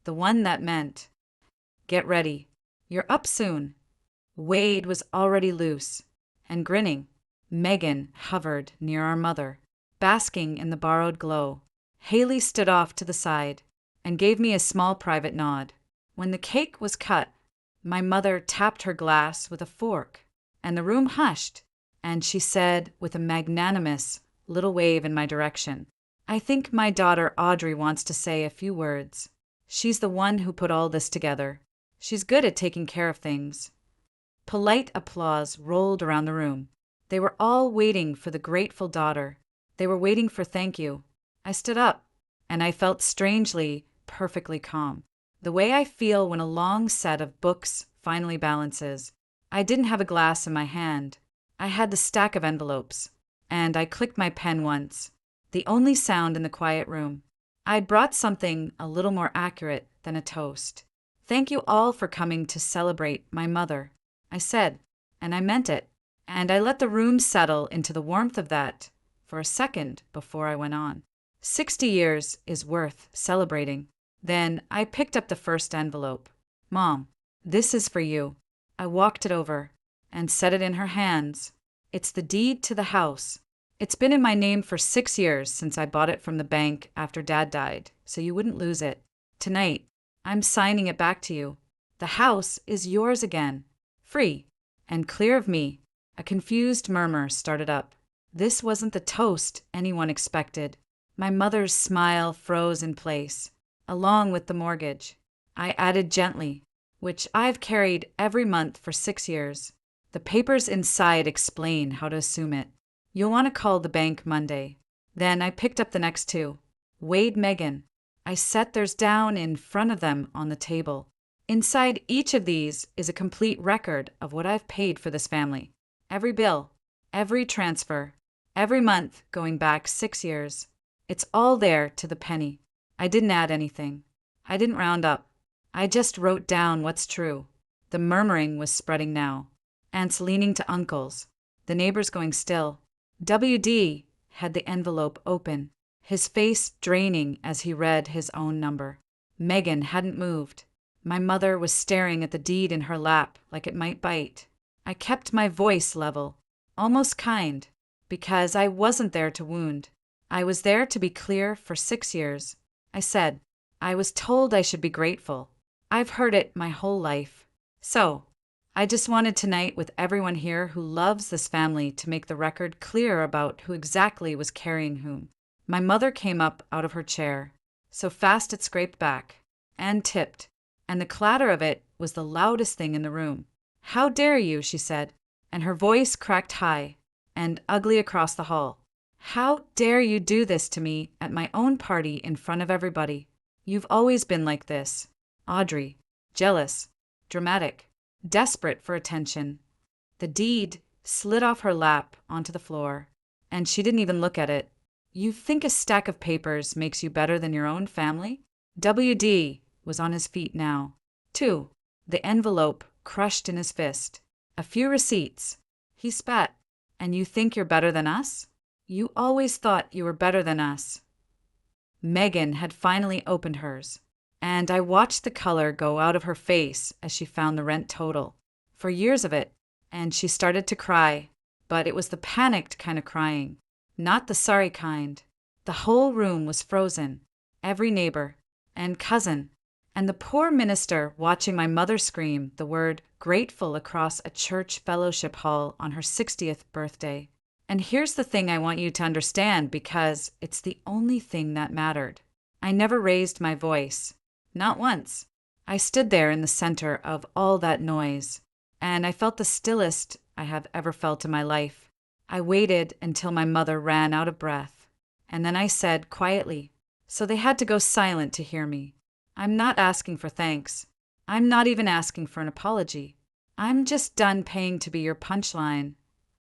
the one that meant, "Get ready. You're up soon." Wade was already loose and grinning. Megan hovered near our mother, basking in the borrowed glow. Haley stood off to the side and gave me a small private nod. When the cake was cut, my mother tapped her glass with a fork, and the room hushed, and she said with a magnanimous little wave in my direction, "I think my daughter Audrey wants to say a few words. She's the one who put all this together. She's good at taking care of things." Polite applause rolled around the room. They were all waiting for the grateful daughter. They were waiting for thank you. I stood up, and I felt strangely, perfectly calm. The way I feel when a long set of books finally balances. I didn't have a glass in my hand. I had the stack of envelopes, and I clicked my pen once, the only sound in the quiet room. I'd brought something a little more accurate than a toast. "Thank you all for coming to celebrate my mother," I said, and I meant it, and I let the room settle into the warmth of that for a second before I went on. 60 years is worth celebrating. Then I picked up the first envelope. "Mom, this is for you." I walked it over and set it in her hands. "It's the deed to the house. It's been in my name for 6 years since I bought it from the bank after Dad died, so you wouldn't lose it. Tonight, I'm signing it back to you. The house is yours again, free and clear of me." A confused murmur started up. This wasn't the toast anyone expected. My mother's smile froze in place, along with the mortgage. I added gently, "which I've carried every month for 6 years. The papers inside explain how to assume it. You'll want to call the bank Monday." Then I picked up the next two. "Wade, Megan." I set theirs down in front of them on the table. Inside each of these is a complete record of what I've paid for this family. Every bill, every transfer, every month going back 6 years. It's all there to the penny. I didn't add anything. I didn't round up. I just wrote down what's true. The murmuring was spreading now. Aunts leaning to uncles. The neighbors going still. WD had the envelope open, his face draining as he read his own number. Megan hadn't moved. My mother was staring at the deed in her lap like it might bite. I kept my voice level, almost kind, because I wasn't there to wound. I was there to be clear for 6 years. I said, "I was told I should be grateful. I've heard it my whole life. So, I just wanted tonight with everyone here who loves this family to make the record clear about who exactly was carrying whom." My mother came up out of her chair, so fast it scraped back, and tipped, and the clatter of it was the loudest thing in the room. "How dare you," she said, and her voice cracked high and ugly across the hall. "How dare you do this to me at my own party in front of everybody? You've always been like this. Audrey, jealous, dramatic, desperate for attention." The deed slid off her lap onto the floor, and she didn't even look at it. "You think a stack of papers makes you better than your own family?" WD was on his feet now. 2. The envelope crushed in his fist. "A few receipts." He spat. "And you think you're better than us? You always thought you were better than us." Megan had finally opened hers, and I watched the color go out of her face as she found the rent total. For years of it, and she started to cry, but it was the panicked kind of crying, not the sorry kind. The whole room was frozen, every neighbor and cousin, and the poor minister watching my mother scream the word grateful across a church fellowship hall on her 60th birthday. And here's the thing I want you to understand, because it's the only thing that mattered. I never raised my voice. Not once. I stood there in the center of all that noise, and I felt the stillest I have ever felt in my life. I waited until my mother ran out of breath, and then I said quietly, so they had to go silent to hear me, "I'm not asking for thanks. I'm not even asking for an apology. I'm just done paying to be your punchline."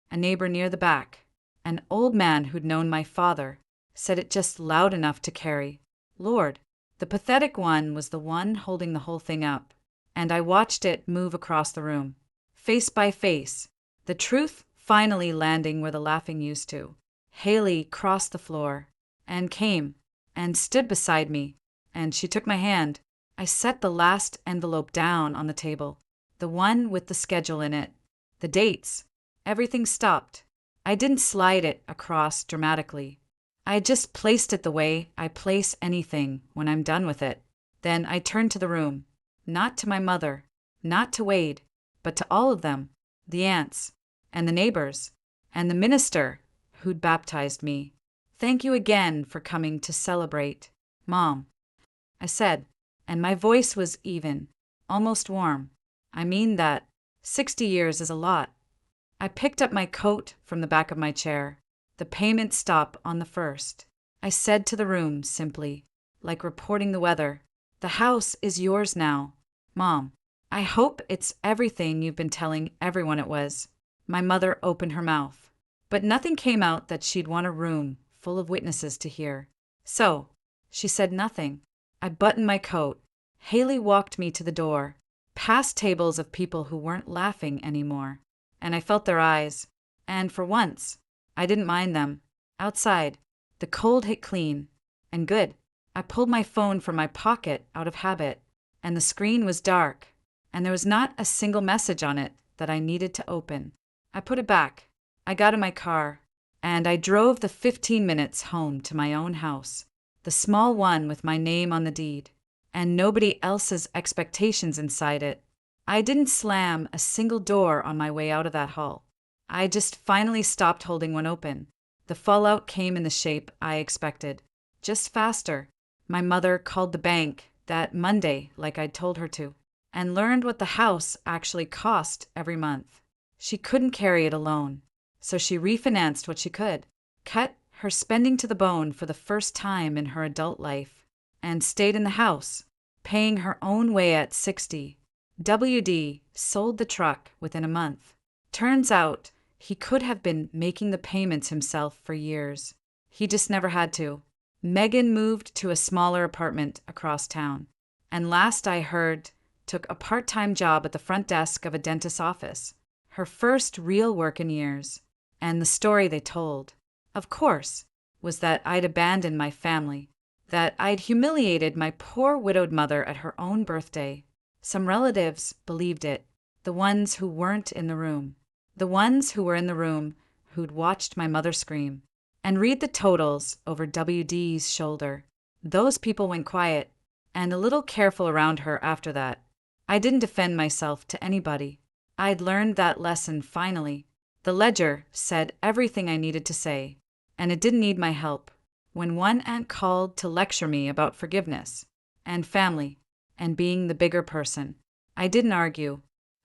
A neighbor near the back, an old man who'd known my father, said it just loud enough to carry. Lord, the pathetic one was the one holding the whole thing up, and I watched it move across the room, face by face, the truth finally landing where the laughing used to. Haley crossed the floor, and came, and stood beside me, and she took my hand, I set the last envelope down on the table, the one with the schedule in it, the dates. Everything stopped. I didn't slide it across dramatically. I just placed it the way I place anything when I'm done with it. Then I turned to the room. Not to my mother, not to Wade, but to all of them, the aunts, and the neighbors, and the minister who'd baptized me. "Thank you again for coming to celebrate, Mom," I said, and my voice was even, almost warm. "I mean that 60 years is a lot." I picked up my coat from the back of my chair. The payment stop on the first. I said to the room simply, like reporting the weather, "The house is yours now, Mom. I hope it's everything you've been telling everyone it was." My mother opened her mouth, but nothing came out that she'd want a room full of witnesses to hear. So, she said nothing. I buttoned my coat. Haley walked me to the door, past tables of people who weren't laughing anymore, and I felt their eyes. And for once, I didn't mind them. Outside, the cold hit clean. And good. I pulled my phone from my pocket out of habit, and the screen was dark, and there was not a single message on it that I needed to open. I put it back. I got in my car, and I drove the 15 minutes home to my own house, the small one with my name on the deed, and nobody else's expectations inside it. I didn't slam a single door on my way out of that hall. I just finally stopped holding one open. The fallout came in the shape I expected, just faster. My mother called the bank that Monday like I'd told her to, and learned what the house actually cost every month. She couldn't carry it alone, so she refinanced what she could, cut her spending to the bone for the first time in her adult life, and stayed in the house, paying her own way at 60. WD sold the truck within a month. Turns out, he could have been making the payments himself for years. He just never had to. Megan moved to a smaller apartment across town, and last I heard, took a part-time job at the front desk of a dentist's office. Her first real work in years. And the story they told, of course, was that I'd abandoned my family, that I'd humiliated my poor widowed mother at her own birthday. Some relatives believed it, the ones who weren't in the room. The ones who were in the room who'd watched my mother scream and read the totals over WD's shoulder. Those people went quiet and a little careful around her after that. I didn't defend myself to anybody. I'd learned that lesson finally. The ledger said everything I needed to say, and it didn't need my help. When one aunt called to lecture me about forgiveness and family and being the bigger person, I didn't argue.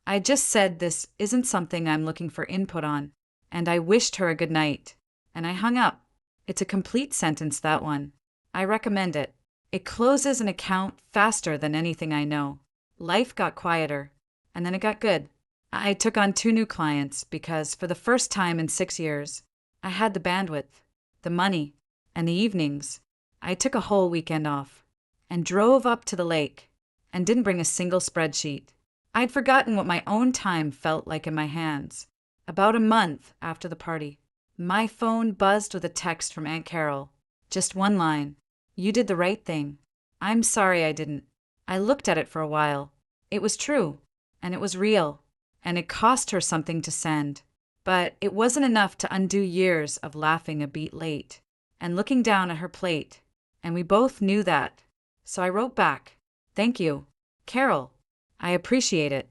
I just said this isn't something I'm looking for input on, and I wished her a good night, and I hung up. It's a complete sentence, that one. I recommend it. It closes an account faster than anything I know. Life got quieter, and then it got good. I took on 2 new clients because for the first time in 6 years, I had the bandwidth, the money, and the evenings. I took a whole weekend off and drove up to the lake and didn't bring a single spreadsheet. I'd forgotten what my own time felt like in my hands. About a month after the party, my phone buzzed with a text from Aunt Carol. Just one line. "You did the right thing. I'm sorry I didn't." I looked at it for a while. It was true, and it was real, and it cost her something to send. But it wasn't enough to undo years of laughing a beat late and looking down at her plate, and we both knew that. So I wrote back, "Thank you, Carol. I appreciate it."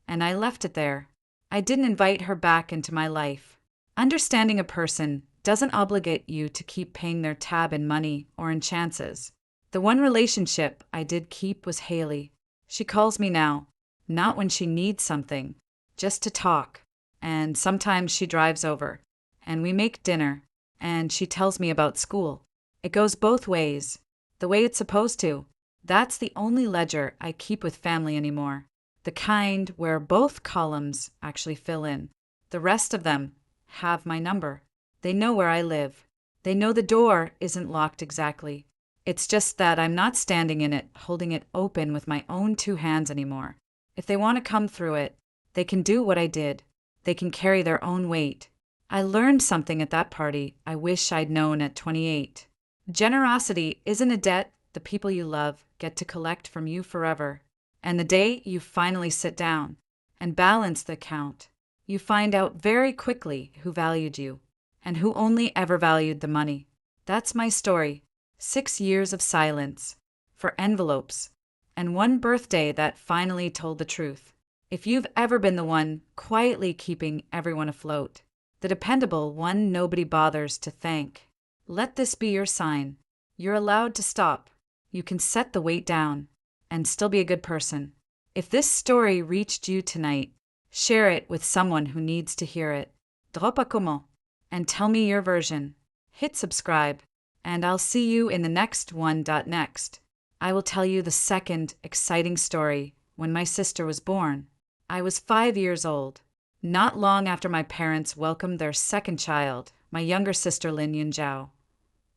And I left it there. I didn't invite her back into my life. Understanding a person doesn't obligate you to keep paying their tab in money or in chances. The one relationship I did keep was Haley. She calls me now, not when she needs something, just to talk. And sometimes she drives over, and we make dinner, and she tells me about school. It goes both ways, the way it's supposed to. That's the only ledger I keep with family anymore. The kind where both columns actually fill in. The rest of them have my number. They know where I live. They know the door isn't locked exactly. It's just that I'm not standing in it, holding it open with my own 2 hands anymore. If they want to come through it, they can do what I did. They can carry their own weight. I learned something at that party I wish I'd known at 28. Generosity isn't a debt the people you love, get to collect from you forever. And the day you finally sit down and balance the account, you find out very quickly who valued you and who only ever valued the money. That's my story. 6 years of silence for envelopes and one birthday that finally told the truth. If you've ever been the one quietly keeping everyone afloat, the dependable one nobody bothers to thank, let this be your sign. You're allowed to stop. You can set the weight down and still be a good person. If this story reached you tonight, share it with someone who needs to hear it. Drop a comment and tell me your version. Hit subscribe, and I'll see you in the next one. Next, I will tell you the second exciting story. When my sister was born, I was 5 years old. Not long after my parents welcomed their second child, my younger sister Lin Yunjiao.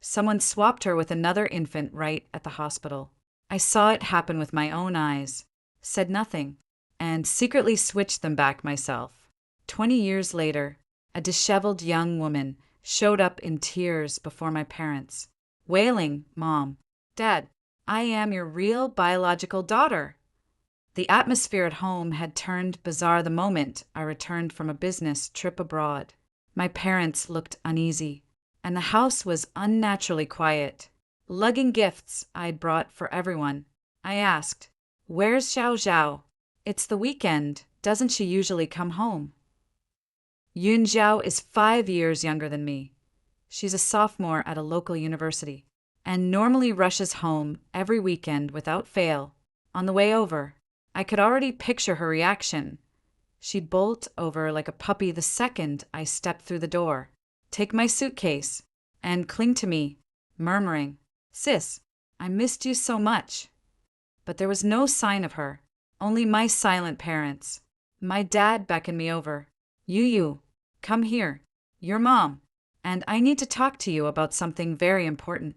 Someone swapped her with another infant right at the hospital. I saw it happen with my own eyes, said nothing, and secretly switched them back myself. 20 years later, a disheveled young woman showed up in tears before my parents, wailing, "Mom, Dad, I am your real biological daughter." The atmosphere at home had turned bizarre the moment I returned from a business trip abroad. My parents looked uneasy, and the house was unnaturally quiet. Lugging gifts I'd brought for everyone, I asked, "Where's Xiao Zhao? It's the weekend. Doesn't she usually come home?" Yun Zhao is 5 years younger than me. She's a sophomore at a local university and normally rushes home every weekend without fail. On the way over, I could already picture her reaction. She'd bolt over like a puppy the second I stepped through the door, take my suitcase, and cling to me, murmuring, "Sis, I missed you so much." But there was no sign of her, only my silent parents. My dad beckoned me over. "Yu, come here. Your mom, and I need to talk to you about something very important."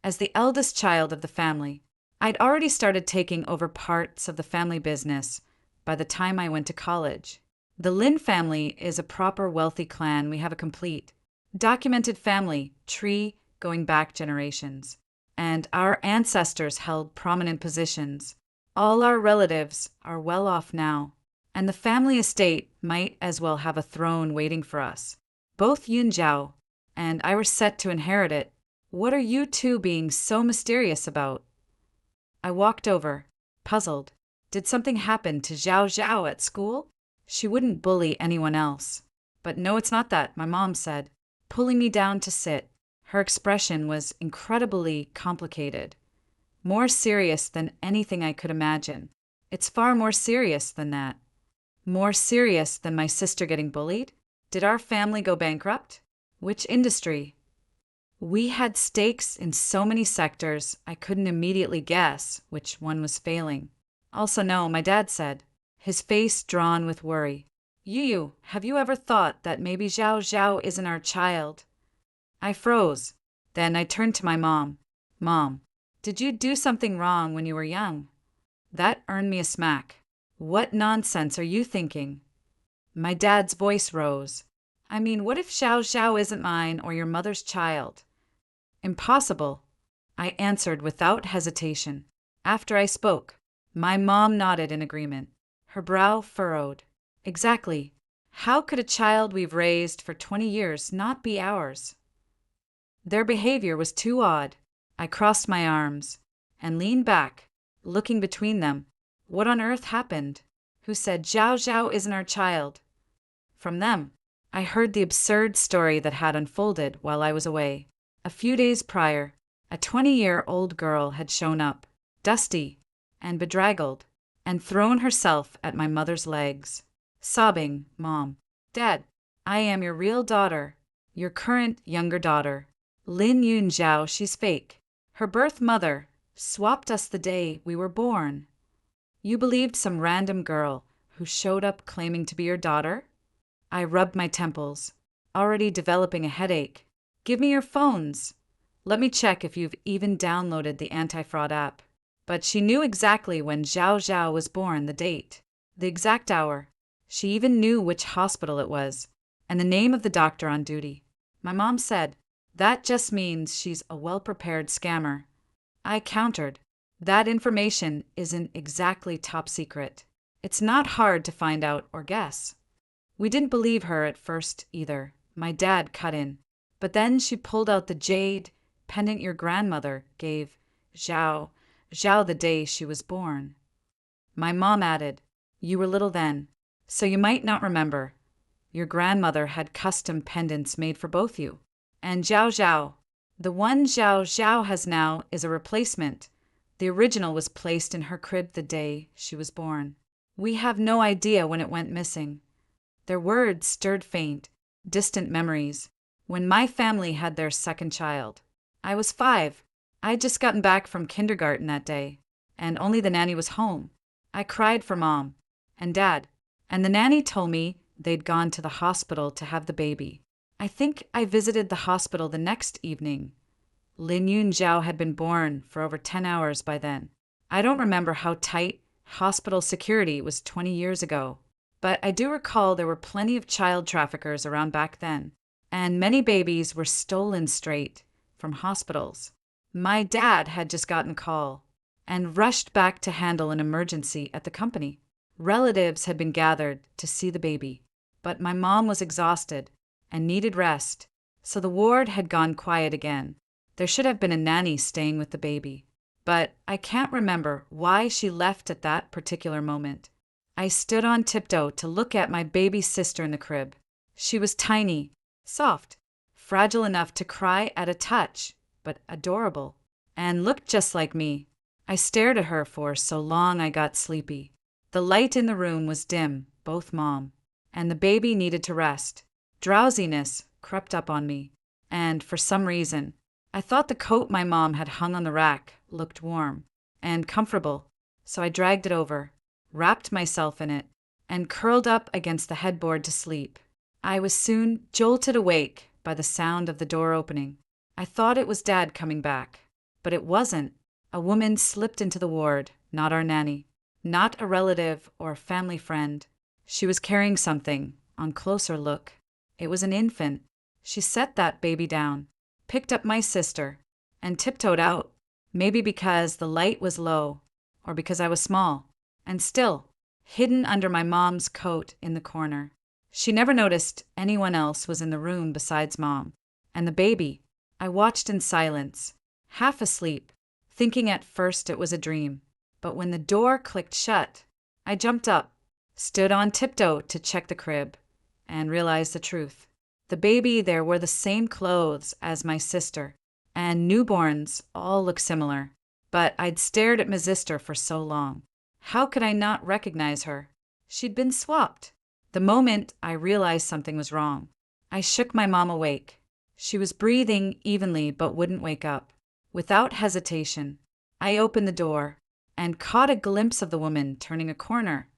As the eldest child of the family, I'd already started taking over parts of the family business by the time I went to college. The Lin family is a proper wealthy clan. We have a complete, documented family tree going back generations, and our ancestors held prominent positions. All our relatives are well off now, and the family estate might as well have a throne waiting for us. Both Yun Zhao and I were set to inherit it. What are you two being so mysterious about? I walked over, puzzled. Did something happen to Xiao Zhao at school? She wouldn't bully anyone else. But no, it's not that, my mom said, pulling me down to sit. Her expression was incredibly complicated, more serious than anything I could imagine. It's far more serious than that. More serious than my sister getting bullied? Did our family go bankrupt? Which industry? We had stakes in so many sectors, I couldn't immediately guess which one was failing. Also, no, my dad said, his face drawn with worry. "Yu, have you ever thought that maybe Xiao Zhao isn't our child?" I froze. Then I turned to my mom. "Mom, did you do something wrong when you were young?" That earned me a smack. "What nonsense are you thinking?" My dad's voice rose. "I mean, what if Xiao Zhao isn't mine or your mother's child?" "Impossible," I answered without hesitation. After I spoke, my mom nodded in agreement. Her brow furrowed. "Exactly. How could a child we've raised for 20 years not be ours?" Their behavior was too odd. I crossed my arms and leaned back, looking between them. What on earth happened? Who said Xiao Zhao isn't our child? From them, I heard the absurd story that had unfolded while I was away. A few days prior, a 20-year-old girl had shown up, dusty and bedraggled, and thrown herself at my mother's legs, sobbing, "Mom, Dad, I am your real daughter, your current younger daughter, Lin Yun Zhao. She's fake. Her birth mother swapped us the day we were born." "You believed some random girl who showed up claiming to be your daughter?" I rubbed my temples, already developing a headache. "Give me your phones. Let me check if you've even downloaded the anti-fraud app." But she knew exactly when Xiao Zhao was born, the date, the exact hour. She even knew which hospital it was, and the name of the doctor on duty. My mom said, "That just means she's a well-prepared scammer." I countered. That information isn't exactly top secret. It's not hard to find out or guess. We didn't believe her at first either. My dad cut in. But then she pulled out the jade pendant your grandmother gave Zhao the day she was born. My mom added, "You were little then, so you might not remember. Your grandmother had custom pendants made for both you. And Zhao, the one Zhao has now is a replacement. The original was placed in her crib the day she was born. We have no idea when it went missing." Their words stirred faint, distant memories. When my family had their second child, I was 5. I'd just gotten back from kindergarten that day, and only the nanny was home. I cried for Mom and Dad, and the nanny told me they'd gone to the hospital to have the baby. I think I visited the hospital the next evening. Lin Yun Zhao had been born for over 10 hours by then. I don't remember how tight hospital security was 20 years ago, but I do recall there were plenty of child traffickers around back then, and many babies were stolen straight from hospitals. My dad had just gotten a call and rushed back to handle an emergency at the company. Relatives had been gathered to see the baby, but my mom was exhausted and needed rest, so the ward had gone quiet again. There should have been a nanny staying with the baby, but I can't remember why she left at that particular moment. I stood on tiptoe to look at my baby sister in the crib. She was tiny, soft, fragile enough to cry at a touch, but adorable, and looked just like me. I stared at her for so long I got sleepy. The light in the room was dim, both Mom and the baby needed to rest. Drowsiness crept up on me, and for some reason, I thought the coat my mom had hung on the rack looked warm and comfortable, so I dragged it over, wrapped myself in it, and curled up against the headboard to sleep. I was soon jolted awake by the sound of the door opening. I thought it was Dad coming back, but it wasn't. A woman slipped into the ward, not our nanny, not a relative or family friend. She was carrying something. On closer look, it was an infant. She set that baby down, picked up my sister, and tiptoed out, maybe because the light was low or because I was small, and still hidden under my mom's coat in the corner. She never noticed anyone else was in the room besides Mom and the baby. I watched in silence, half asleep, thinking at first it was a dream. But when the door clicked shut, I jumped up, stood on tiptoe to check the crib, and realized the truth. The baby there wore the same clothes as my sister, and newborns all look similar. But I'd stared at my sister for so long. How could I not recognize her? She'd been swapped. The moment I realized something was wrong, I shook my mom awake. She was breathing evenly but wouldn't wake up. Without hesitation, I opened the door and caught a glimpse of the woman turning a corner.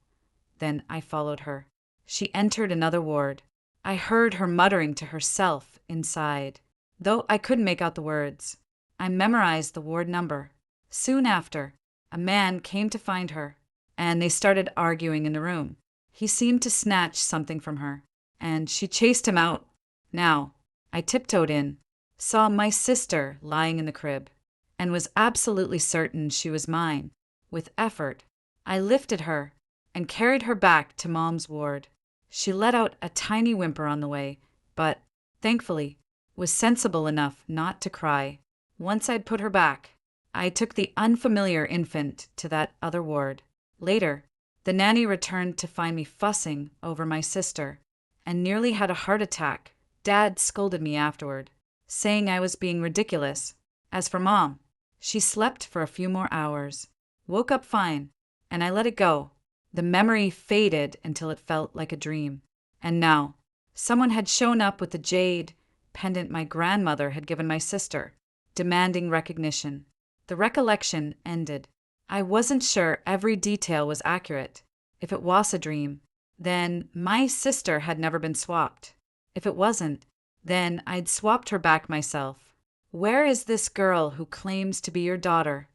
Then I followed her. She entered another ward. I heard her muttering to herself inside, though I couldn't make out the words. I memorized the ward number. Soon after, a man came to find her, and they started arguing in the room. He seemed to snatch something from her, and she chased him out. Now, I tiptoed in, saw my sister lying in the crib, and was absolutely certain she was mine. With effort, I lifted her and carried her back to Mom's ward. She let out a tiny whimper on the way, but, thankfully, was sensible enough not to cry. Once I'd put her back, I took the unfamiliar infant to that other ward. Later, the nanny returned to find me fussing over my sister and nearly had a heart attack. Dad scolded me afterward, saying I was being ridiculous. As for Mom, she slept for a few more hours, woke up fine, and I let it go. The memory faded until it felt like a dream. And now, someone had shown up with the jade pendant my grandmother had given my sister, demanding recognition. The recollection ended. I wasn't sure every detail was accurate. If it was a dream, then my sister had never been swapped. If it wasn't, then I'd swapped her back myself. "Where is this girl who claims to be your daughter?"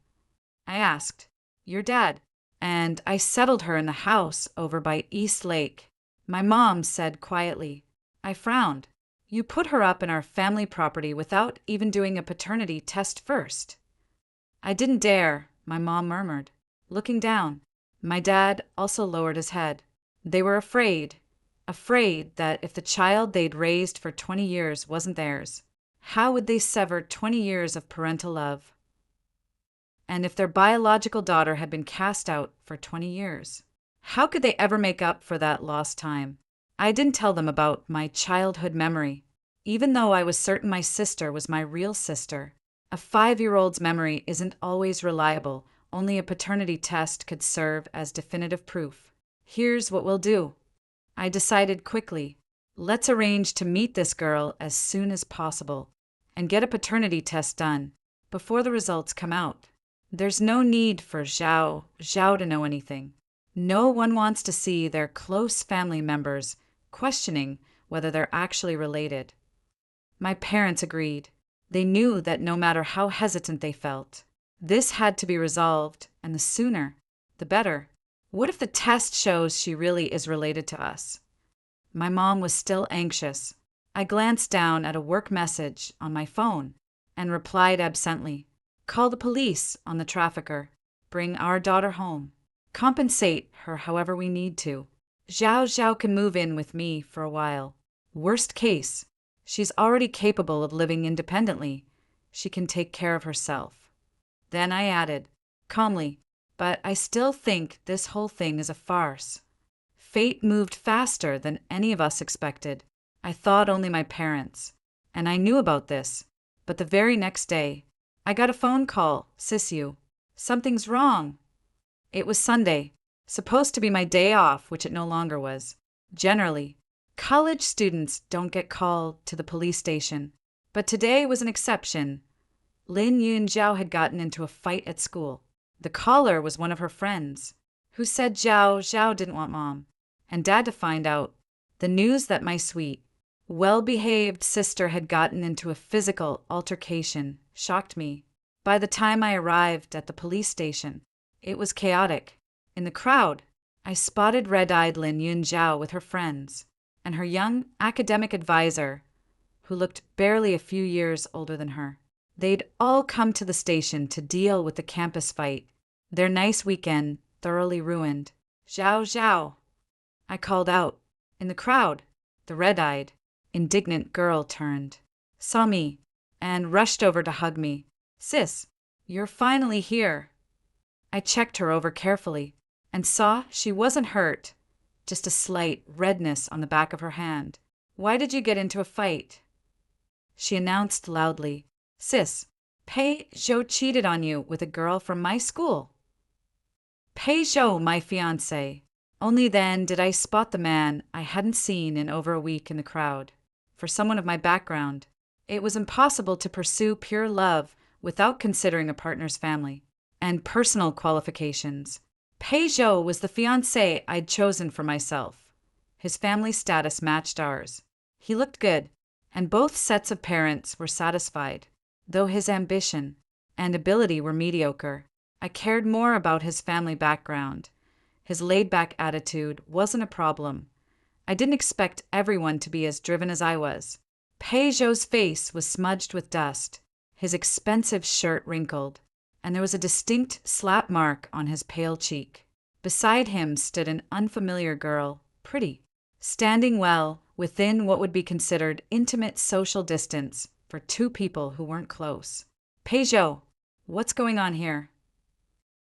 I asked. "Your dad. And I settled her in the house over by East Lake." My mom said quietly. I frowned. "You put her up in our family property without even doing a paternity test first." I didn't dare, my mom murmured, looking down. My dad also lowered his head. They were afraid that if the child they'd raised for 20 years wasn't theirs, how would they sever 20 years of parental love? And if their biological daughter had been cast out for 20 years, how could they ever make up for that lost time? I didn't tell them about my childhood memory, even though I was certain my sister was my real sister. A 5-year-old's memory isn't always reliable. Only a paternity test could serve as definitive proof. Here's what we'll do. I decided quickly. Let's arrange to meet this girl as soon as possible and get a paternity test done before the results come out. There's no need for Zhao to know anything. No one wants to see their close family members questioning whether they're actually related. My parents agreed. They knew that no matter how hesitant they felt, this had to be resolved, and the sooner, the better. What if the test shows she really is related to us? My mom was still anxious. I glanced down at a work message on my phone and replied absently. Call the police on the trafficker. Bring our daughter home. Compensate her however we need to. Zhao can move in with me for a while. Worst case, she's already capable of living independently. She can take care of herself. Then I added, calmly, but I still think this whole thing is a farce. Fate moved faster than any of us expected. I thought only my parents. And I knew about this. But the very next day, I got a phone call. Sisu, something's wrong. It was Sunday, supposed to be my day off, which it no longer was. Generally, college students don't get called to the police station. But today was an exception. Lin Yunjiao had gotten into a fight at school. The caller was one of her friends, who said Zhao didn't want Mom and Dad to find out. The news that my sweet, well-behaved sister had gotten into a physical altercation shocked me. By the time I arrived at the police station, it was chaotic. In the crowd, I spotted red-eyed Lin Yunjiao with her friends and her young academic advisor, who looked barely a few years older than her. They'd all come to the station to deal with the campus fight, their nice weekend thoroughly ruined. Zhao, I called out. In the crowd, the red-eyed, indignant girl turned, saw me, and rushed over to hug me. Sis, you're finally here. I checked her over carefully and saw she wasn't hurt, just a slight redness on the back of her hand. Why did you get into a fight? She announced loudly. Sis, Pei Zhou cheated on you with a girl from my school. Pei Zhou, my fiancé. Only then did I spot the man I hadn't seen in over a week in the crowd. For someone of my background, it was impossible to pursue pure love without considering a partner's family and personal qualifications. Pei Zhou was the fiancé I'd chosen for myself. His family status matched ours. He looked good, and both sets of parents were satisfied. Though his ambition and ability were mediocre, I cared more about his family background. His laid-back attitude wasn't a problem. I didn't expect everyone to be as driven as I was. Pei Zhou's face was smudged with dust, his expensive shirt wrinkled, and there was a distinct slap mark on his pale cheek. Beside him stood an unfamiliar girl, pretty, standing well within what would be considered intimate social distance for two people who weren't close. Pei Zhou, what's going on here?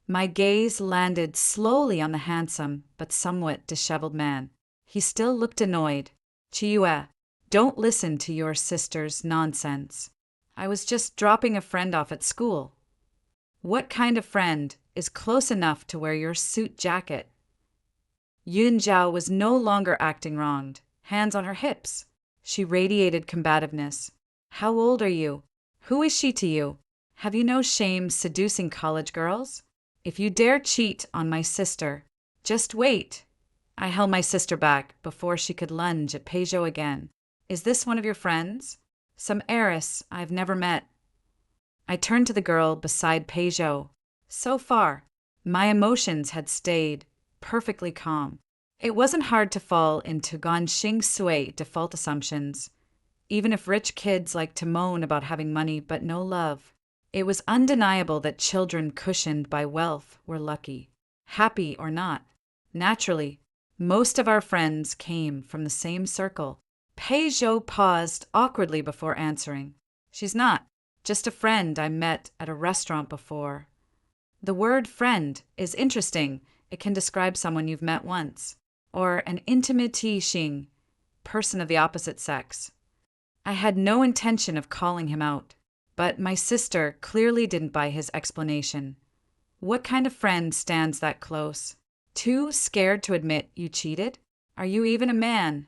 My gaze landed slowly on the handsome but somewhat disheveled man. He still looked annoyed. Chiyue, don't listen to your sister's nonsense. I was just dropping a friend off at school. What kind of friend is close enough to wear your suit jacket? Yunjiao was no longer acting wronged, hands on her hips. She radiated combativeness. How old are you? Who is she to you? Have you no shame seducing college girls? If you dare cheat on my sister, just wait. I held my sister back before she could lunge at Pei Zhou again. Is this one of your friends? Some heiress I've never met. I turned to the girl beside Pei Zhou. So far, my emotions had stayed perfectly calm. It wasn't hard to fall into Ganxing Sui default assumptions, even if rich kids like to moan about having money but no love. It was undeniable that children cushioned by wealth were lucky, happy or not. Naturally, most of our friends came from the same circle. Peugeot paused awkwardly before answering. She's not. Just a friend I met at a restaurant before. The word friend is interesting. It can describe someone you've met once. Or an intimating person of the opposite sex. I had no intention of calling him out, but my sister clearly didn't buy his explanation. What kind of friend stands that close? Too scared to admit you cheated? Are you even a man?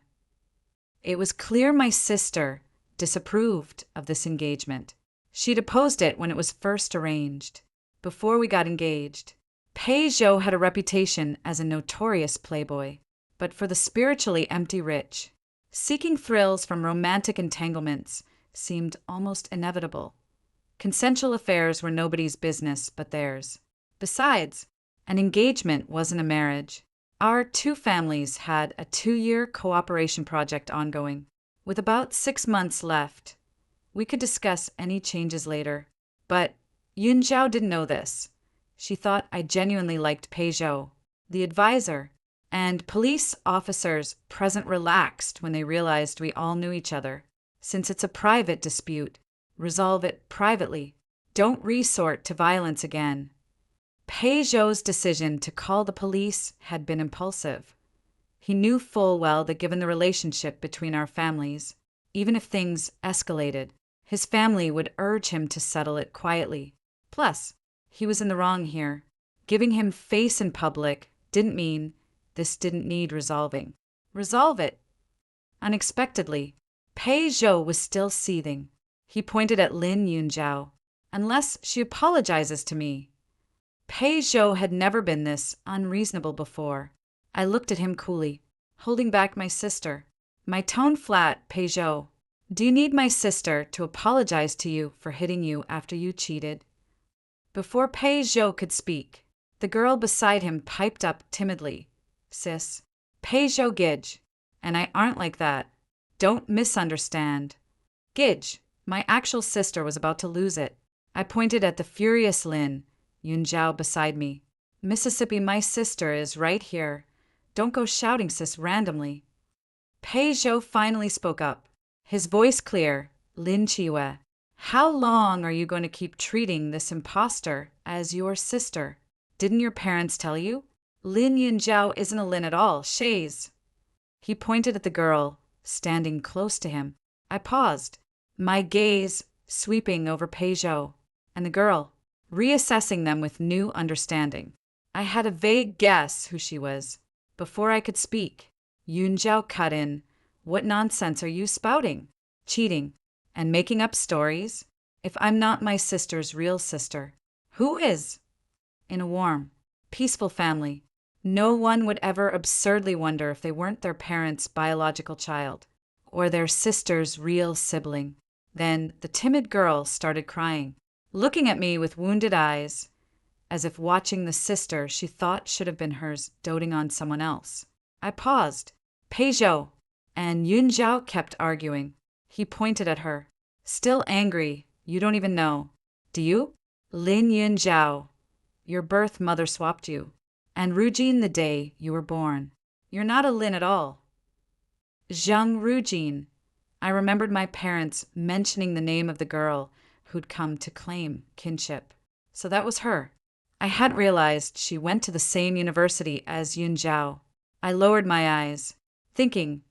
It was clear my sister disapproved of this engagement. She'd opposed it when it was first arranged, before we got engaged. Peugeot had a reputation as a notorious playboy, but for the spiritually empty rich. Seeking thrills from romantic entanglements seemed almost inevitable. Consensual affairs were nobody's business but theirs. Besides, an engagement wasn't a marriage. Our two families had a 2-year cooperation project ongoing, with about 6 months left. We could discuss any changes later, but Yunjiao didn't know this. She thought I genuinely liked Peugeot, the advisor, and police officers present relaxed when they realized we all knew each other. Since it's a private dispute, resolve it privately. Don't resort to violence again. Peugeot's decision to call the police had been impulsive. He knew full well that given the relationship between our families, even if things escalated, his family would urge him to settle it quietly. Plus, he was in the wrong here. Giving him face in public didn't mean this didn't need resolving. Resolve it. Unexpectedly, Peugeot was still seething. He pointed at Lin Yunjiao. Unless she apologizes to me. Peugeot had never been this unreasonable before. I looked at him coolly, holding back my sister. My tone flat, Peugeot. Do you need my sister to apologize to you for hitting you after you cheated? Before Peugeot could speak, the girl beside him piped up timidly. Sis, Peugeot Gidge, and I aren't like that. Don't misunderstand. Gidge, my actual sister was about to lose it. I pointed at the furious Lin Yunjiao beside me. Mississippi, my sister is right here. Don't go shouting, sis, randomly. Peugeot finally spoke up, his voice clear. Lin Chiwe, how long are you going to keep treating this imposter as your sister? Didn't your parents tell you? Lin Yunjiao isn't a Lin at all, Shays. He pointed at the girl, standing close to him. I paused, my gaze sweeping over Peugeot and the girl, reassessing them with new understanding. I had a vague guess who she was. Before I could speak, Yunjiao cut in. What nonsense are you spouting? Cheating and making up stories? If I'm not my sister's real sister, who is? In a warm, peaceful family, no one would ever absurdly wonder if they weren't their parents' biological child, or their sister's real sibling. Then the timid girl started crying, looking at me with wounded eyes, as if watching the sister she thought should have been hers doting on someone else. I paused. Peugeot, and Yunjiao kept arguing. He pointed at her. Still angry, you don't even know. Do you? Lin Yunjiao, your birth mother swapped you. And Rujin the day you were born. You're not a Lin at all. Zhang Rujin. I remembered my parents mentioning the name of the girl who'd come to claim kinship. So that was her. I hadn't realized she went to the same university as Yunjiao. I lowered my eyes, thinking,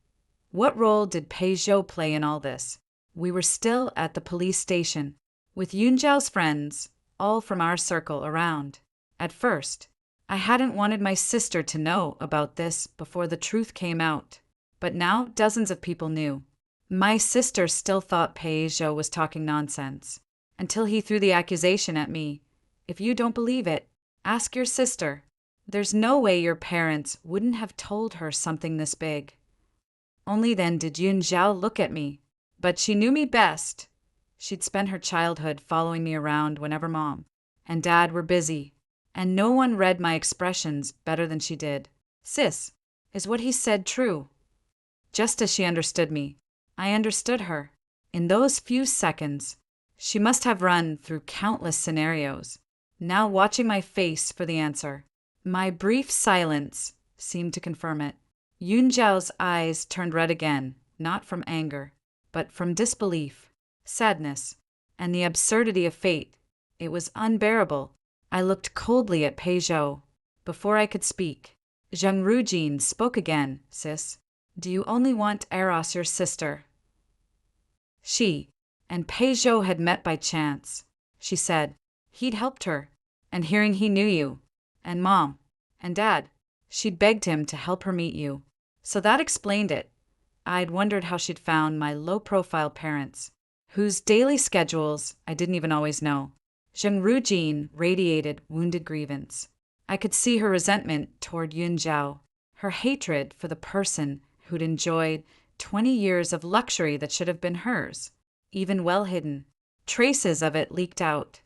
what role did Peugeot play in all this? We were still at the police station, with Yunjiao's friends, all from our circle, around. At first, I hadn't wanted my sister to know about this before the truth came out, but now dozens of people knew. My sister still thought Peugeot was talking nonsense, until he threw the accusation at me. If you don't believe it, ask your sister. There's no way your parents wouldn't have told her something this big. Only then did Yunjiao look at me, but she knew me best. She'd spent her childhood following me around whenever Mom and Dad were busy, and no one read my expressions better than she did. Sis, is what he said true? Just as she understood me, I understood her. In those few seconds, She must have run through countless scenarios, now watching my face for the answer. My brief silence seemed to confirm it. Yun Zhao's eyes turned red again, not from anger, but from disbelief, sadness, and the absurdity of fate. It was unbearable. I looked coldly at Pei Zhou. Before I could speak, Zheng Rujin spoke again. Sis, do you only want Eros, your sister? She and Pei Zhou had met by chance. She said he'd helped her, and hearing he knew you, and Mom, and Dad, she'd begged him to help her meet you. So that explained it. I'd wondered how she'd found my low-profile parents, whose daily schedules I didn't even always know. Zheng Rujin radiated wounded grievance. I could see her resentment toward Yun Zhao, her hatred for the person who'd enjoyed 20 years of luxury that should have been hers, even well hidden. Traces of it leaked out.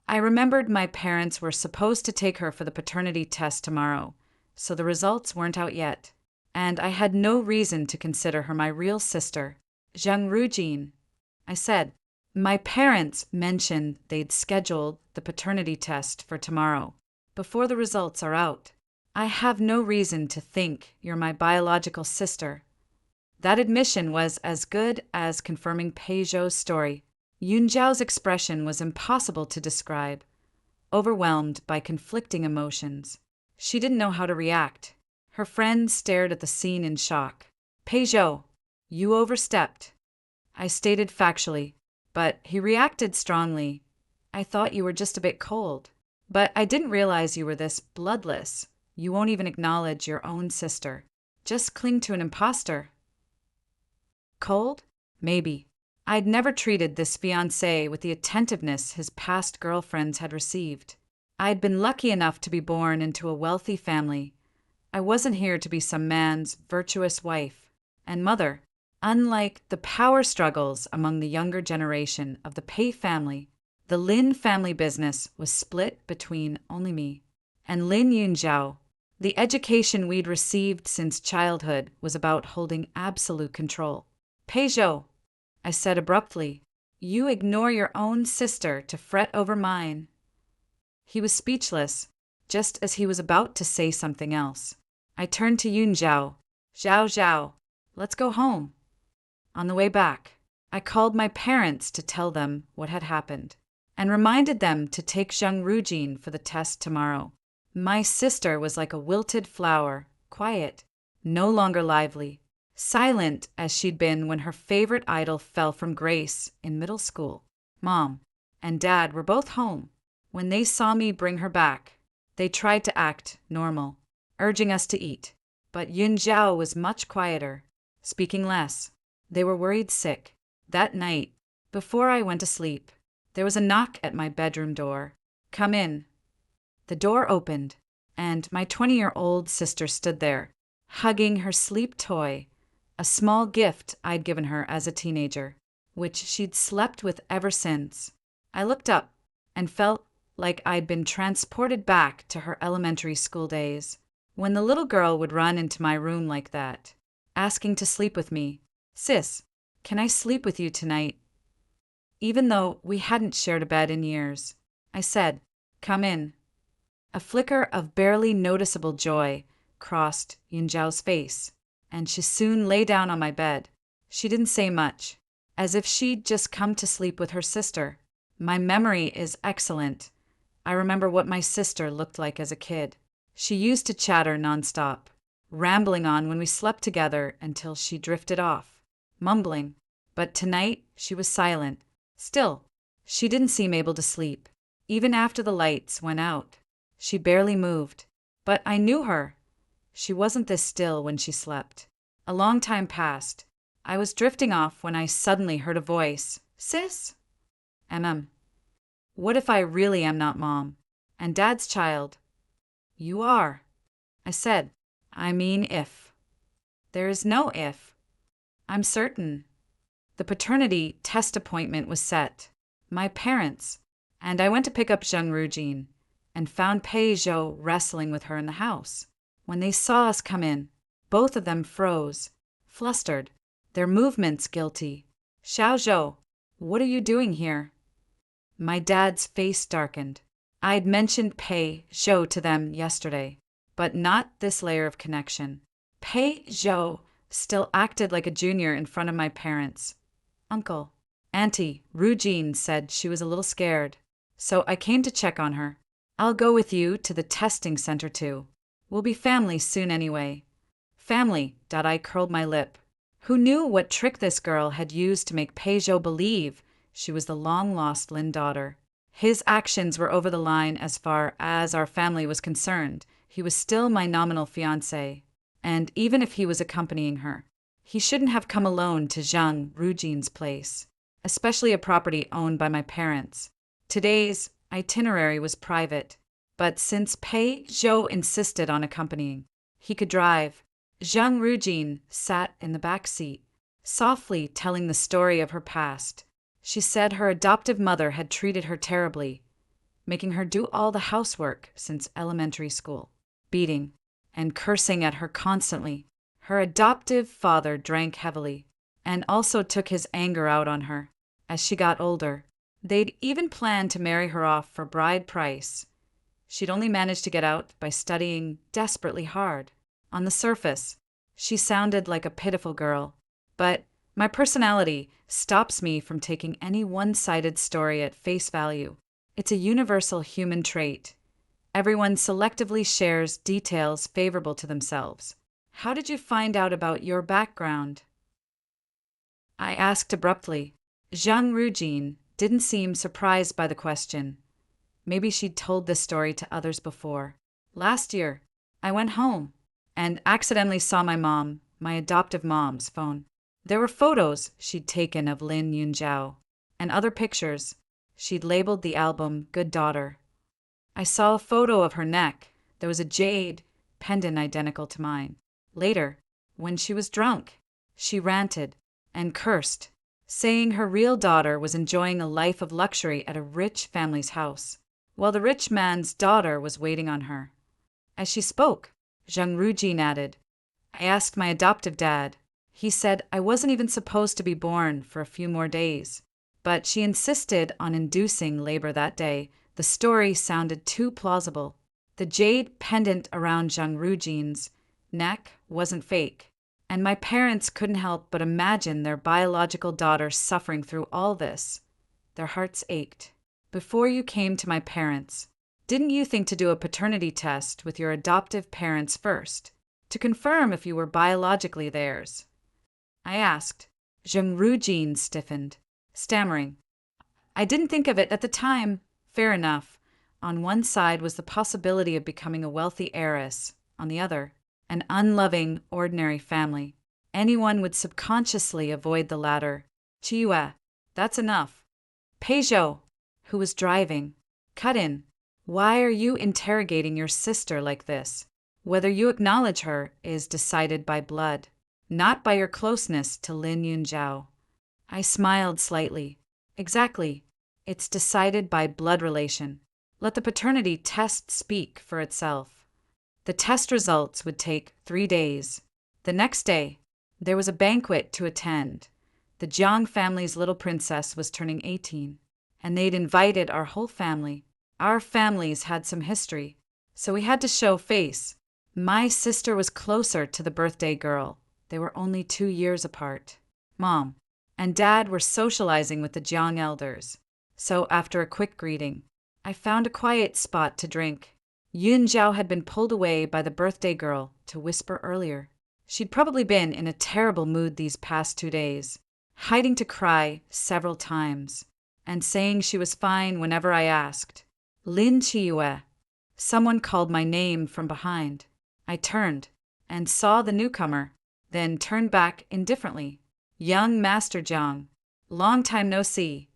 I remembered my parents were supposed to take her for the paternity test tomorrow, so the results weren't out yet, and I had no reason to consider her my real sister. Zheng Rujin, I said, my parents mentioned they'd scheduled the paternity test for tomorrow, before the results are out. I have no reason to think you're my biological sister. That admission was as good as confirming Pei Zhou's story. Yun Zhao's expression was impossible to describe, overwhelmed by conflicting emotions. She didn't know how to react. Her friends stared at the scene in shock. Pei Zhou, you overstepped, I stated factually, but he reacted strongly. I thought you were just a bit cold. But I didn't realize you were this bloodless. You won't even acknowledge your own sister. Just cling to an imposter. Cold? Maybe. I'd never treated this fiancé with the attentiveness his past girlfriends had received. I'd been lucky enough to be born into a wealthy family. I wasn't here to be some man's virtuous wife and mother. Unlike the power struggles among the younger generation of the Pei family, the Lin family business was split between only me and Lin Yunzhao. The education we'd received since childhood was about holding absolute control. Pei Zhou, I said abruptly, you ignore your own sister to fret over mine. He was speechless, just as he was about to say something else. I turned to Yun Zhao. Zhao Zhao, let's go home. On the way back, I called my parents to tell them what had happened, and reminded them to take Zheng Rujin for the test tomorrow. My sister was like a wilted flower, quiet, no longer lively, silent as she'd been when her favorite idol fell from grace in middle school. Mom and Dad were both home. When they saw me bring her back, they tried to act normal, urging us to eat. But Yun Zhao was much quieter, speaking less. They were worried sick. That night, before I went to sleep, there was a knock at my bedroom door. Come in. The door opened, and my 20-year-old sister stood there, hugging her sleep toy, a small gift I'd given her as a teenager, which she'd slept with ever since. I looked up and felt like I'd been transported back to her elementary school days, when the little girl would run into my room like that, asking to sleep with me. Sis, can I sleep with you tonight? Even though we hadn't shared a bed in years, I said, come in. A flicker of barely noticeable joy crossed Yun Zhao's face, and she soon lay down on my bed. She didn't say much, as if she'd just come to sleep with her sister. My memory is excellent. I remember what my sister looked like as a kid. She used to chatter nonstop, rambling on when we slept together until she drifted off, mumbling. But tonight she was silent. Still, she didn't seem able to sleep. Even after the lights went out, she barely moved. But I knew her. She wasn't this still when she slept. A long time passed. I was drifting off when I suddenly heard a voice. Sis? What if I really am not Mom and Dad's child? You are, I said. I mean if. There is no if. I'm certain. The paternity test appointment was set. My parents, and I went to pick up Zheng Rujin and found Pei Zhou wrestling with her in the house. When they saw us come in, both of them froze, flustered, their movements guilty. Xiao Zhou, what are you doing here? My dad's face darkened. I'd mentioned Pei Zhou to them yesterday, but not this layer of connection. Pei Zhou still acted like a junior in front of my parents. Uncle. Auntie, Rujin said she was a little scared, so I came to check on her. I'll go with you to the testing center too. We'll be family soon anyway. Family, I curled my lip. Who knew what trick this girl had used to make Pei Zhou believe she was the long-lost Lin daughter? His actions were over the line as far as our family was concerned. He was still my nominal fiancé, and even if he was accompanying her, he shouldn't have come alone to Zhang Rujin's place, especially a property owned by my parents. Today's itinerary was private, but since Pei Zhou insisted on accompanying, he could drive. Zhang Rujin sat in the back seat, softly telling the story of her past. She said her adoptive mother had treated her terribly, making her do all the housework since elementary school, beating and cursing at her constantly. Her adoptive father drank heavily and also took his anger out on her. As she got older, they'd even planned to marry her off for bride price. She'd only managed to get out by studying desperately hard. On the surface, she sounded like a pitiful girl, but my personality stops me from taking any one-sided story at face value. It's a universal human trait. Everyone selectively shares details favorable to themselves. How did you find out about your background? I asked abruptly. Zhang Rujin didn't seem surprised by the question. Maybe she'd told this story to others before. Last year, I went home and accidentally saw my adoptive mom's phone. There were photos she'd taken of Lin Yunjiao and other pictures. She'd labeled the album Good Daughter. I saw a photo of her neck. There was a jade pendant identical to mine. Later, when she was drunk, she ranted and cursed, saying her real daughter was enjoying a life of luxury at a rich family's house, while the rich man's daughter was waiting on her. As she spoke, Zhang Rujin added, I asked my adoptive dad. He said I wasn't even supposed to be born for a few more days, but she insisted on inducing labor that day. The story sounded too plausible. The jade pendant around Zhang Rujin's neck wasn't fake, and my parents couldn't help but imagine their biological daughter suffering through all this. Their hearts ached. Before you came to my parents, didn't you think to do a paternity test with your adoptive parents first, to confirm if you were biologically theirs? I asked. Zhang Rujin stiffened, stammering. I didn't think of it at the time. Fair enough. On one side was the possibility of becoming a wealthy heiress. On the other, an unloving, ordinary family. Anyone would subconsciously avoid the latter. Chiyue, that's enough. Pei Zhou, who was driving, cut in. Why are you interrogating your sister like this? Whether you acknowledge her is decided by blood, not by your closeness to Lin Yunjiao. I smiled slightly. Exactly. It's decided by blood relation. Let the paternity test speak for itself. The test results would take 3 days. The next day, there was a banquet to attend. The Jiang family's little princess was turning 18, and they'd invited our whole family. Our families had some history, so we had to show face. My sister was closer to the birthday girl. They were only 2 years apart. Mom and Dad were socializing with the Jiang elders, so after a quick greeting, I found a quiet spot to drink. Yun Zhao had been pulled away by the birthday girl to whisper earlier. She'd probably been in a terrible mood these past 2 days, hiding to cry several times, and saying she was fine whenever I asked. Lin Chiyue. Someone called my name from behind. I turned and saw the newcomer, then turned back indifferently. Young Master Jiang. Long time no see.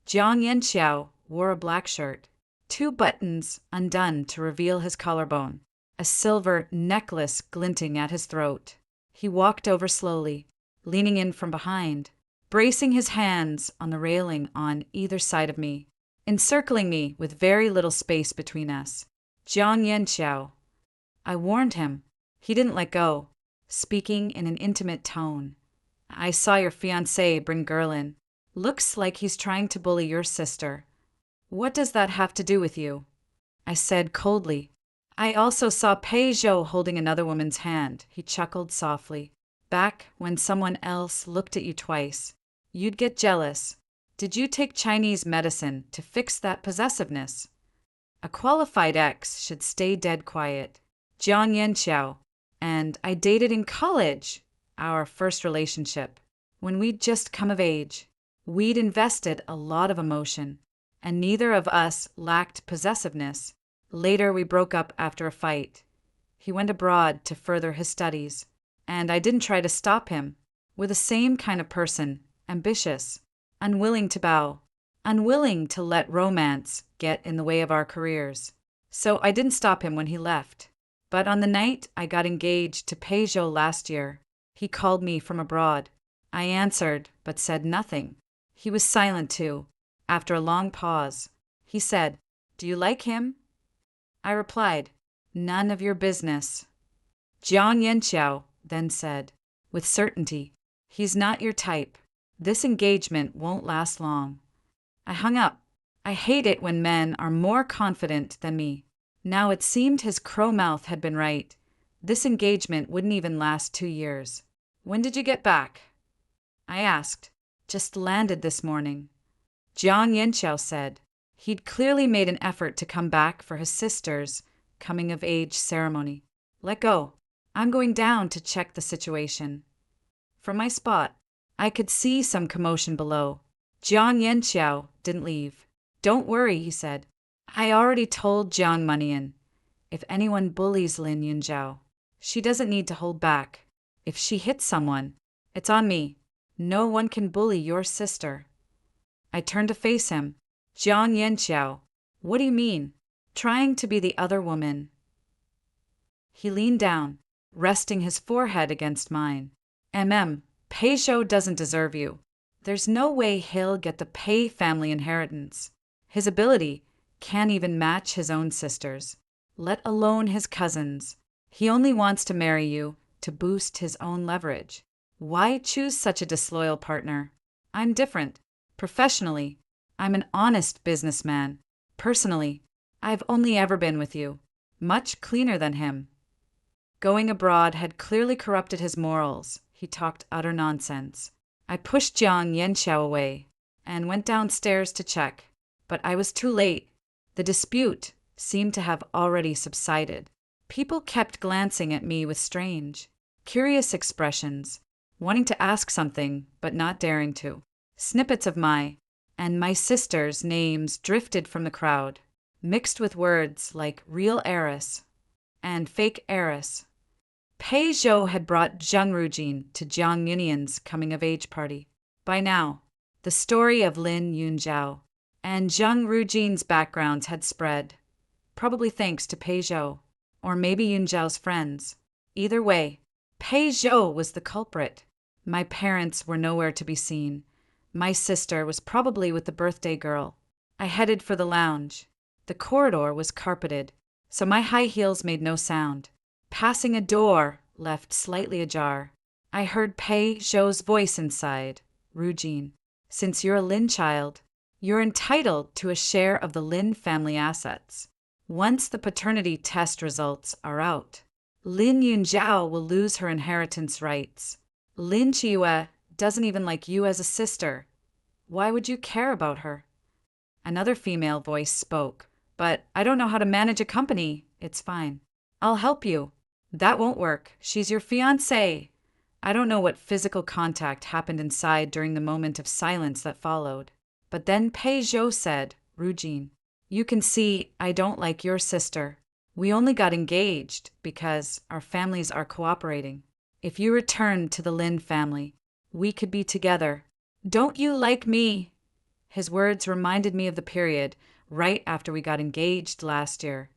Jiang Yanxiao wore a black shirt, 2 buttons undone to reveal his collarbone, a silver necklace glinting at his throat. He walked over slowly, leaning in from behind, bracing his hands on the railing on either side of me, encircling me with very little space between us. Jiang Yanxiao. I warned him. He didn't let go, speaking in an intimate tone. I saw your fiancé bring girl in. Looks like he's trying to bully your sister. What does that have to do with you? I said coldly. I also saw Pei Zhou holding another woman's hand. He chuckled softly. Back when someone else looked at you twice, you'd get jealous. Did you take Chinese medicine to fix that possessiveness? A qualified ex should stay dead quiet. Jiang Yanxiao. And I dated in college. Our first relationship. When we'd just come of age. We'd invested a lot of emotion. And neither of us lacked possessiveness. Later we broke up after a fight. He went abroad to further his studies. And I didn't try to stop him. We're the same kind of person. Ambitious. Unwilling to bow. Unwilling to let romance get in the way of our careers. So I didn't stop him when he left. But on the night I got engaged to Pei Zhou last year, he called me from abroad. I answered, but said nothing. He was silent too. After a long pause, he said, "Do you like him?" I replied, "None of your business." Jiang Yanxiao then said, with certainty, "He's not your type. This engagement won't last long." I hung up. I hate it when men are more confident than me. Now it seemed his crow mouth had been right. This engagement wouldn't even last 2 years. "When did you get back?" I asked. "Just landed this morning." Jiang Yanxiao said. He'd clearly made an effort to come back for his sister's coming-of-age ceremony. "Let go. I'm going down to check the situation." From my spot, I could see some commotion below. Jiang Yanxiao didn't leave. "Don't worry," he said. "I already told Jiang Manian. If anyone bullies Lin Yunjiao, she doesn't need to hold back. If she hits someone, it's on me. No one can bully your sister." I turned to face him. "Jiang Yanxiao, what do you mean? Trying to be the other woman?" He leaned down, resting his forehead against mine. Pei Zhou doesn't deserve you. There's no way he'll get the Pei family inheritance. His ability can't even match his own sisters, let alone his cousins. He only wants to marry you to boost his own leverage. Why choose such a disloyal partner? I'm different. Professionally, I'm an honest businessman. Personally, I've only ever been with you. Much cleaner than him. Going abroad had clearly corrupted his morals. He talked utter nonsense. I pushed Jiang Yanxiao away and went downstairs to check. But I was too late. The dispute seemed to have already subsided. People kept glancing at me with strange, curious expressions, wanting to ask something but not daring to. Snippets of my and my sister's names drifted from the crowd, mixed with words like real heiress and fake heiress. Pei Zhou had brought Zheng Rujin to Jiang Yunyan's coming-of-age party. By now, the story of Lin Yunjiao and Zheng Rujin's backgrounds had spread, probably thanks to Pei Zhou, or maybe Yunjiao's friends. Either way, Pei Zhou was the culprit. My parents were nowhere to be seen. My sister was probably with the birthday girl. I headed for the lounge. The corridor was carpeted, so my high heels made no sound. Passing a door left slightly ajar. I heard Pei Zhou's voice inside. "Rujin, since you're a Lin child, you're entitled to a share of the Lin family assets. Once the paternity test results are out, Lin Yunjiao will lose her inheritance rights. Lin Chiyue doesn't even like you as a sister. Why would you care about her?" Another female voice spoke. "But I don't know how to manage a company." "It's fine. I'll help you." "That won't work. She's your fiancée." I don't know what physical contact happened inside during the moment of silence that followed. But then Pei Zhou said, "Rujin, you can see I don't like your sister. We only got engaged because our families are cooperating. If you return to the Lin family, we could be together. Don't you like me?" His words reminded me of the period right after we got engaged last year.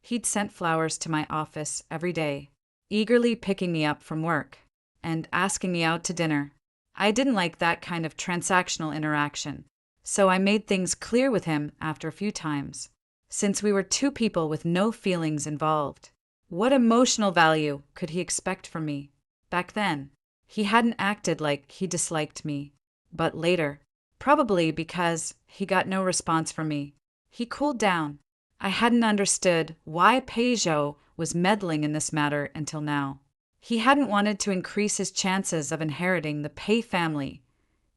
He'd sent flowers to my office every day, eagerly picking me up from work and asking me out to dinner. I didn't like that kind of transactional interaction, so I made things clear with him after a few times. Since we were two people with no feelings involved, what emotional value could he expect from me? Back then, he hadn't acted like he disliked me, but later, probably because he got no response from me, He cooled down. I hadn't understood why Peugeot was meddling in this matter until now. He hadn't wanted to increase his chances of inheriting the Pei family.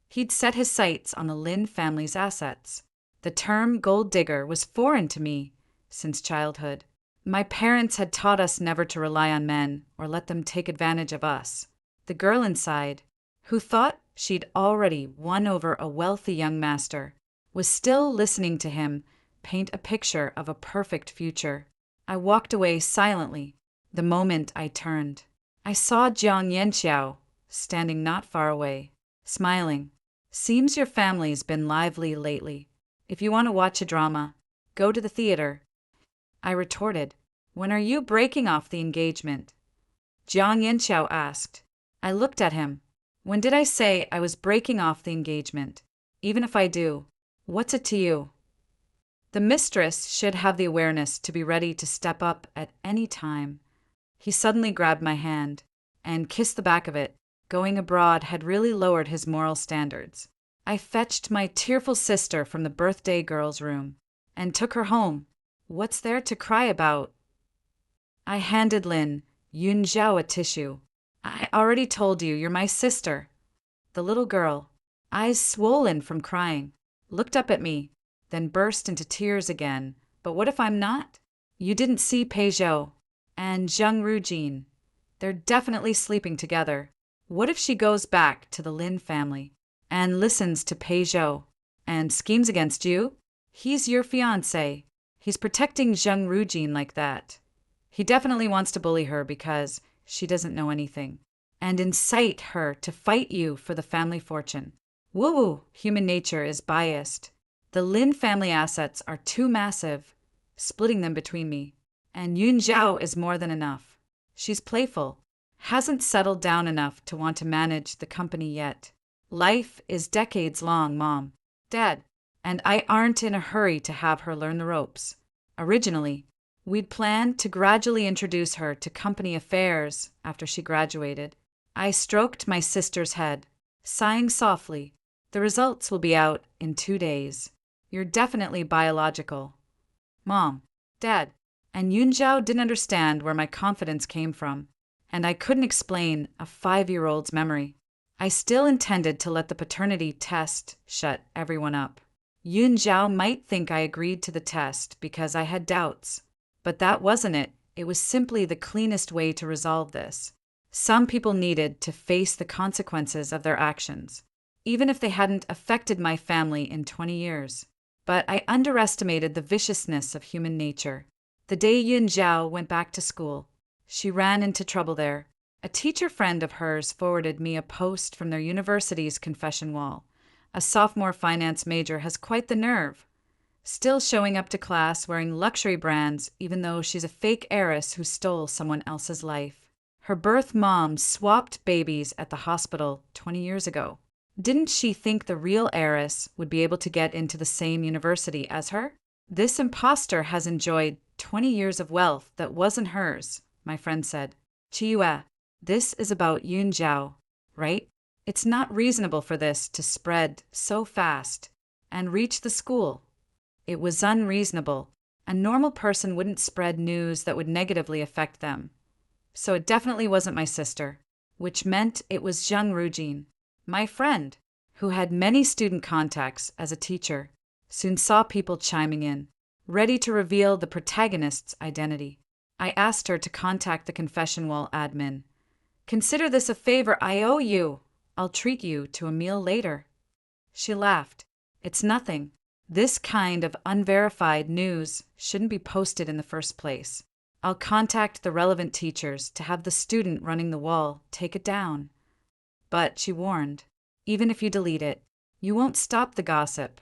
He'd set his sights on the Lin family's assets. The term gold digger was foreign to me since childhood. My parents had taught us never to rely on men or let them take advantage of us. The girl inside, who thought she'd already won over a wealthy young master, was still listening to him paint a picture of a perfect future. I walked away silently. The moment I turned, I saw Jiang Yanxiao standing not far away, smiling. Seems your family's been lively lately. If you want to watch a drama, go to the theater. I retorted. When are you breaking off the engagement? Jiang Yanxiao asked. I looked at him. When did I say I was breaking off the engagement? Even if I do, what's it to you? The mistress should have the awareness to be ready to step up at any time. He suddenly grabbed my hand and kissed the back of it. Going abroad had really lowered his moral standards. I fetched my tearful sister from the birthday girl's room and took her home. What's there to cry about? I handed Lin Yunzhao a tissue. I already told you, you're my sister. The little girl, eyes swollen from crying, looked up at me, then burst into tears again. But what if I'm not? You didn't see Peugeot and Zheng Rujin. They're definitely sleeping together. What if she goes back to the Lin family and listens to Peugeot and schemes against you? He's your fiancé. He's protecting Zheng Rujin like that. He definitely wants to bully her because she doesn't know anything and incite her to fight you for the family fortune. Woo-woo, human nature is biased. The Lin family assets are too massive, splitting them between me. And Yun Zhao is more than enough. She's playful, hasn't settled down enough to want to manage the company yet. Life is decades long, Mom, Dad, and I aren't in a hurry to have her learn the ropes. Originally, we'd planned to gradually introduce her to company affairs after she graduated. I stroked my sister's head, sighing softly. The results will be out in 2 days. You're definitely biological. Mom, Dad, and Yunzhao didn't understand where my confidence came from, and I couldn't explain a 5-year-old's memory. I still intended to let the paternity test shut everyone up. Yunzhao might think I agreed to the test because I had doubts, but that wasn't it. It was simply the cleanest way to resolve this. Some people needed to face the consequences of their actions, even if they hadn't affected my family in 20 years. But I underestimated the viciousness of human nature. The day Yun Zhao went back to school, she ran into trouble there. A teacher friend of hers forwarded me a post from their university's confession wall. A sophomore finance major has quite the nerve. Still showing up to class wearing luxury brands even though she's a fake heiress who stole someone else's life. Her birth mom swapped babies at the hospital 20 years ago. Didn't she think the real heiress would be able to get into the same university as her? This imposter has enjoyed 20 years of wealth that wasn't hers, my friend said. Chiyue, this is about Yun Zhao, right? It's not reasonable for this to spread so fast and reach the school. It was unreasonable. A normal person wouldn't spread news that would negatively affect them. So it definitely wasn't my sister, which meant it was Zheng Rujin. My friend, who had many student contacts as a teacher, soon saw people chiming in, ready to reveal the protagonist's identity. I asked her to contact the confession wall admin. Consider this a favor I owe you. I'll treat you to a meal later. She laughed. It's nothing. This kind of unverified news shouldn't be posted in the first place. I'll contact the relevant teachers to have the student running the wall take it down. But, she warned, even if you delete it, you won't stop the gossip.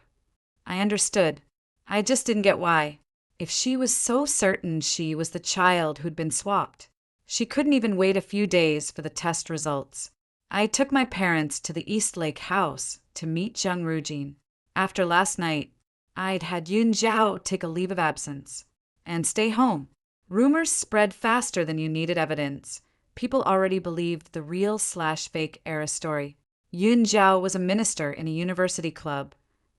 I understood. I just didn't get why. If she was so certain she was the child who'd been swapped, she couldn't even wait a few days for the test results. I took my parents to the Eastlake house to meet Zheng Rujin. After last night, I'd had Yun Zhao take a leave of absence and stay home. Rumors spread faster than you needed evidence. People already believed the real/fake heiress story. Yun Zhao was a minister in a university club.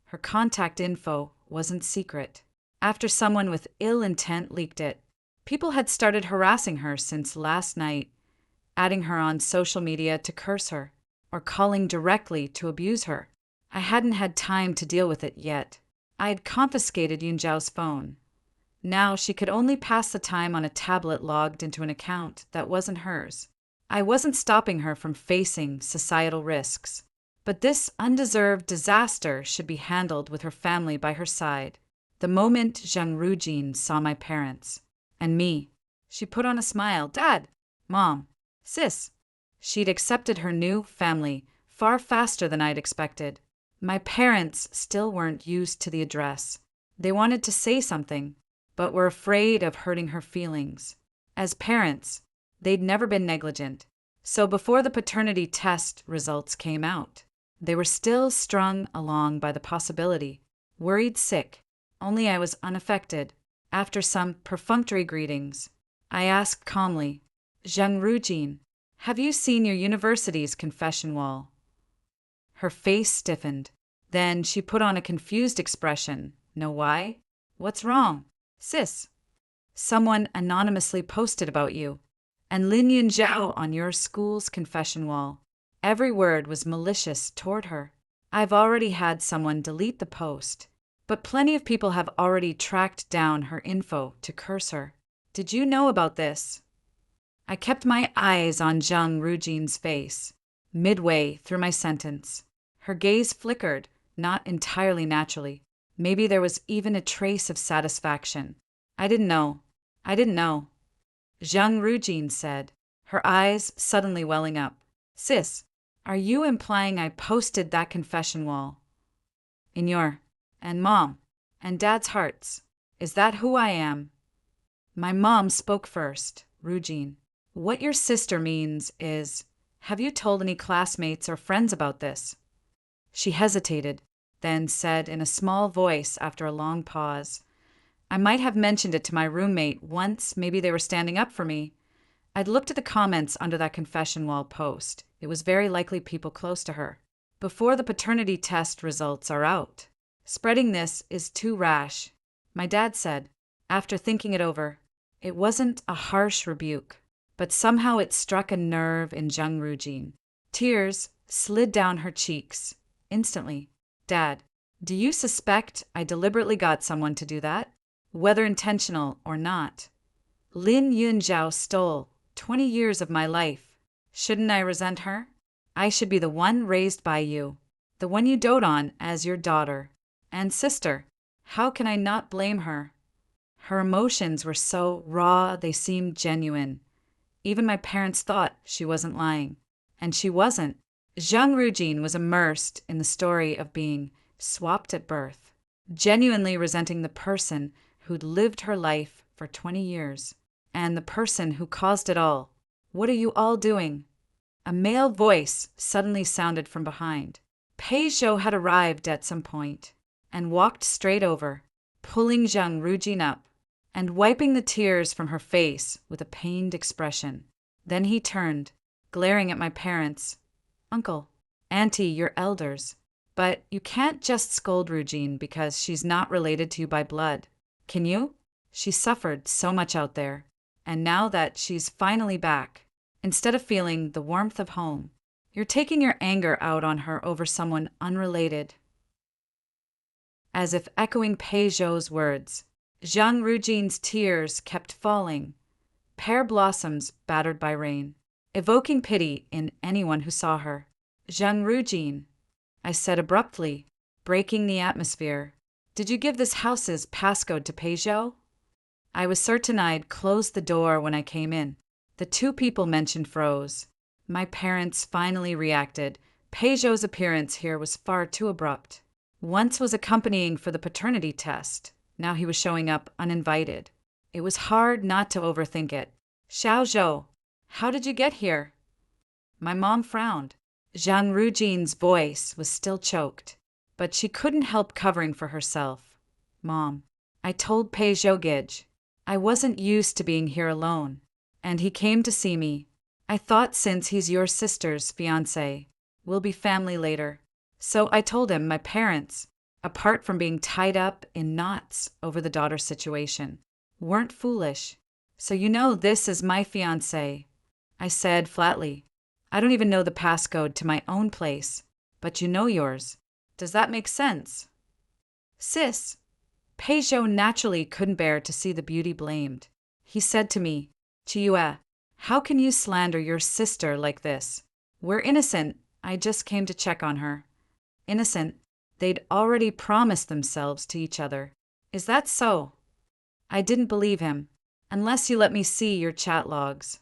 Her contact info wasn't secret. after someone with ill intent leaked it. People had started harassing her since last night, adding her on social media to curse her, or calling directly to abuse her. I hadn't had time to deal with it yet. I had confiscated Yunjiao's phone. Now she could only pass the time on a tablet logged into an account that wasn't hers. I wasn't stopping her from facing societal risks, but this undeserved disaster should be handled with her family by her side. The moment Zhang Rujin saw my parents and me, she put on a smile. Dad, Mom, Sis. She'd accepted her new family far faster than I'd expected. My parents still weren't used to the address. They wanted to say something, but were afraid of hurting her feelings. As parents, they'd never been negligent. So before the paternity test results came out, they were still strung along by the possibility, worried sick. Only I was unaffected. After some perfunctory greetings, I asked calmly, Zhang Rujin, have you seen your university's confession wall? Her face stiffened. Then she put on a confused expression. Know why? What's wrong? Sis. Someone anonymously posted about you, and Lin Yunjiao on your school's confession wall. Every word was malicious toward her. I've already had someone delete the post, but plenty of people have already tracked down her info to curse her. Did you know about this? I kept my eyes on Zhang Rujin's face. Midway through my sentence, her gaze flickered, not entirely naturally. Maybe there was even a trace of satisfaction. I didn't know. Zhang Rujin said, her eyes suddenly welling up. Sis, are you implying I posted that confession wall in your and Mom and Dad's hearts? Is that who I am? My mom spoke first. Rujin, what your sister means is, have you told any classmates or friends about this? She hesitated, then said in a small voice after a long pause, I might have mentioned it to my roommate once. Maybe they were standing up for me. I'd looked at the comments under that confession wall post. It was very likely people close to her. Before the paternity test results are out, spreading this is too rash, my dad said, after thinking it over. It wasn't a harsh rebuke, but somehow it struck a nerve in Zhang Rujin. Tears slid down her cheeks. Instantly. Dad, do you suspect I deliberately got someone to do that? Whether intentional or not. Lin Yunjiao stole 20 years of my life. Shouldn't I resent her? I should be the one raised by you, the one you dote on as your daughter and sister. How can I not blame her? Her emotions were so raw they seemed genuine. Even my parents thought she wasn't lying. And she wasn't. Zhang Rujin was immersed in the story of being swapped at birth, genuinely resenting the person who'd lived her life for 20 years, and the person who caused it all. What are you all doing? A male voice suddenly sounded from behind. Pei Zhou had arrived at some point and walked straight over, pulling Zhang Rujin up and wiping the tears from her face with a pained expression. Then he turned, glaring at my parents. Uncle, Auntie, your elders. But you can't just scold Rujin because she's not related to you by blood. Can you? She suffered so much out there. And now that she's finally back, instead of feeling the warmth of home, you're taking your anger out on her over someone unrelated. As if echoing Pei Zhou's words, Zhang Rujin's tears kept falling, pear blossoms battered by rain, evoking pity in anyone who saw her. Zhang Rujin, I said abruptly, breaking the atmosphere. Did you give this house's passcode to Pei Zhou? I was certain I'd closed the door when I came in. The two people mentioned froze. My parents finally reacted. Pei Zhou's appearance here was far too abrupt. Once was accompanying for the paternity test. Now he was showing up uninvited. It was hard not to overthink it. Xiao Zhou, how did you get here? My mom frowned. Zhang Rujin's voice was still choked, but she couldn't help covering for herself. Mom, I told Pei Zhou I wasn't used to being here alone, and he came to see me. I thought since he's your sister's fiancé, we'll be family later. So I told him my parents apart from being tied up in knots over the daughter situation, weren't foolish. So you know this is my fiancé, I said flatly. I don't even know the passcode to my own place, but you know yours. Does that make sense? Sis, Peugeot naturally couldn't bear to see the beauty blamed. He said to me, Chiue, how can you slander your sister like this? We're innocent. I just came to check on her. Innocent? They'd already promised themselves to each other. Is that so? I didn't believe him, unless you let me see your chat logs.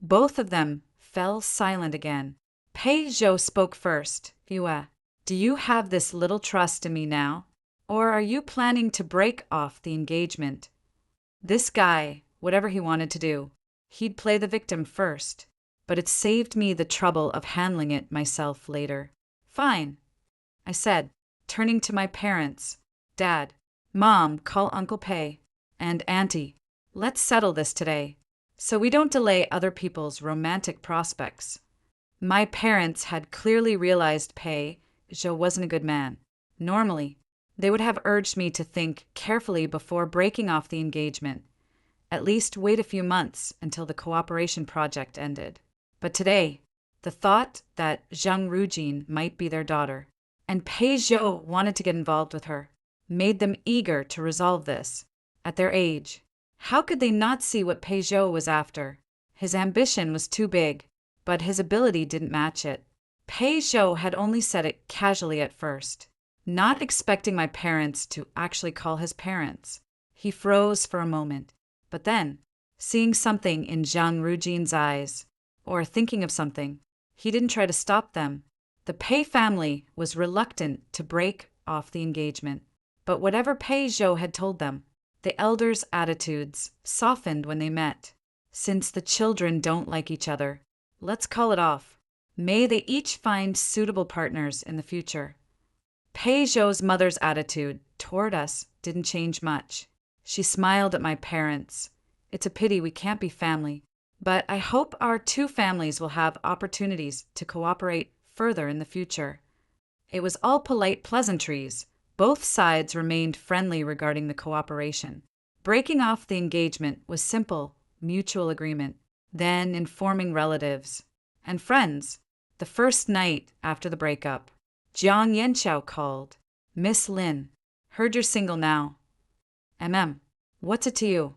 Both of them fell silent again. Peugeot spoke first. Chiue, do you have this little trust in me now? Or are you planning to break off the engagement? This guy, whatever he wanted to do, he'd play the victim first, but it saved me the trouble of handling it myself later. Fine, I said, turning to my parents. Dad, Mom, call Uncle Pei, and Auntie. Let's settle this today, so we don't delay other people's romantic prospects. My parents had clearly realized Peugeot wasn't a good man. Normally, they would have urged me to think carefully before breaking off the engagement. At least wait a few months until the cooperation project ended. But today, the thought that Zhang Rujin might be their daughter, and Peugeot wanted to get involved with her, made them eager to resolve this. At their age, how could they not see what Peugeot was after? His ambition was too big, but his ability didn't match it. Peugeot had only said it casually at first, not expecting my parents to actually call his parents. He froze for a moment, but then, seeing something in Zhang Rujin's eyes, or thinking of something, he didn't try to stop them. The Pei family was reluctant to break off the engagement, but whatever Peugeot had told them, the elders' attitudes softened when they met. Since the children don't like each other, let's call it off. May they each find suitable partners in the future. Peugeot's mother's attitude toward us didn't change much. She smiled at my parents. It's a pity we can't be family, but I hope our two families will have opportunities to cooperate further in the future. It was all polite pleasantries. Both sides remained friendly regarding the cooperation. Breaking off the engagement was simple, mutual agreement, then informing relatives and friends. The first night after the breakup, Jiang Yanqiao called. Miss Lin, heard you're single now. What's it to you?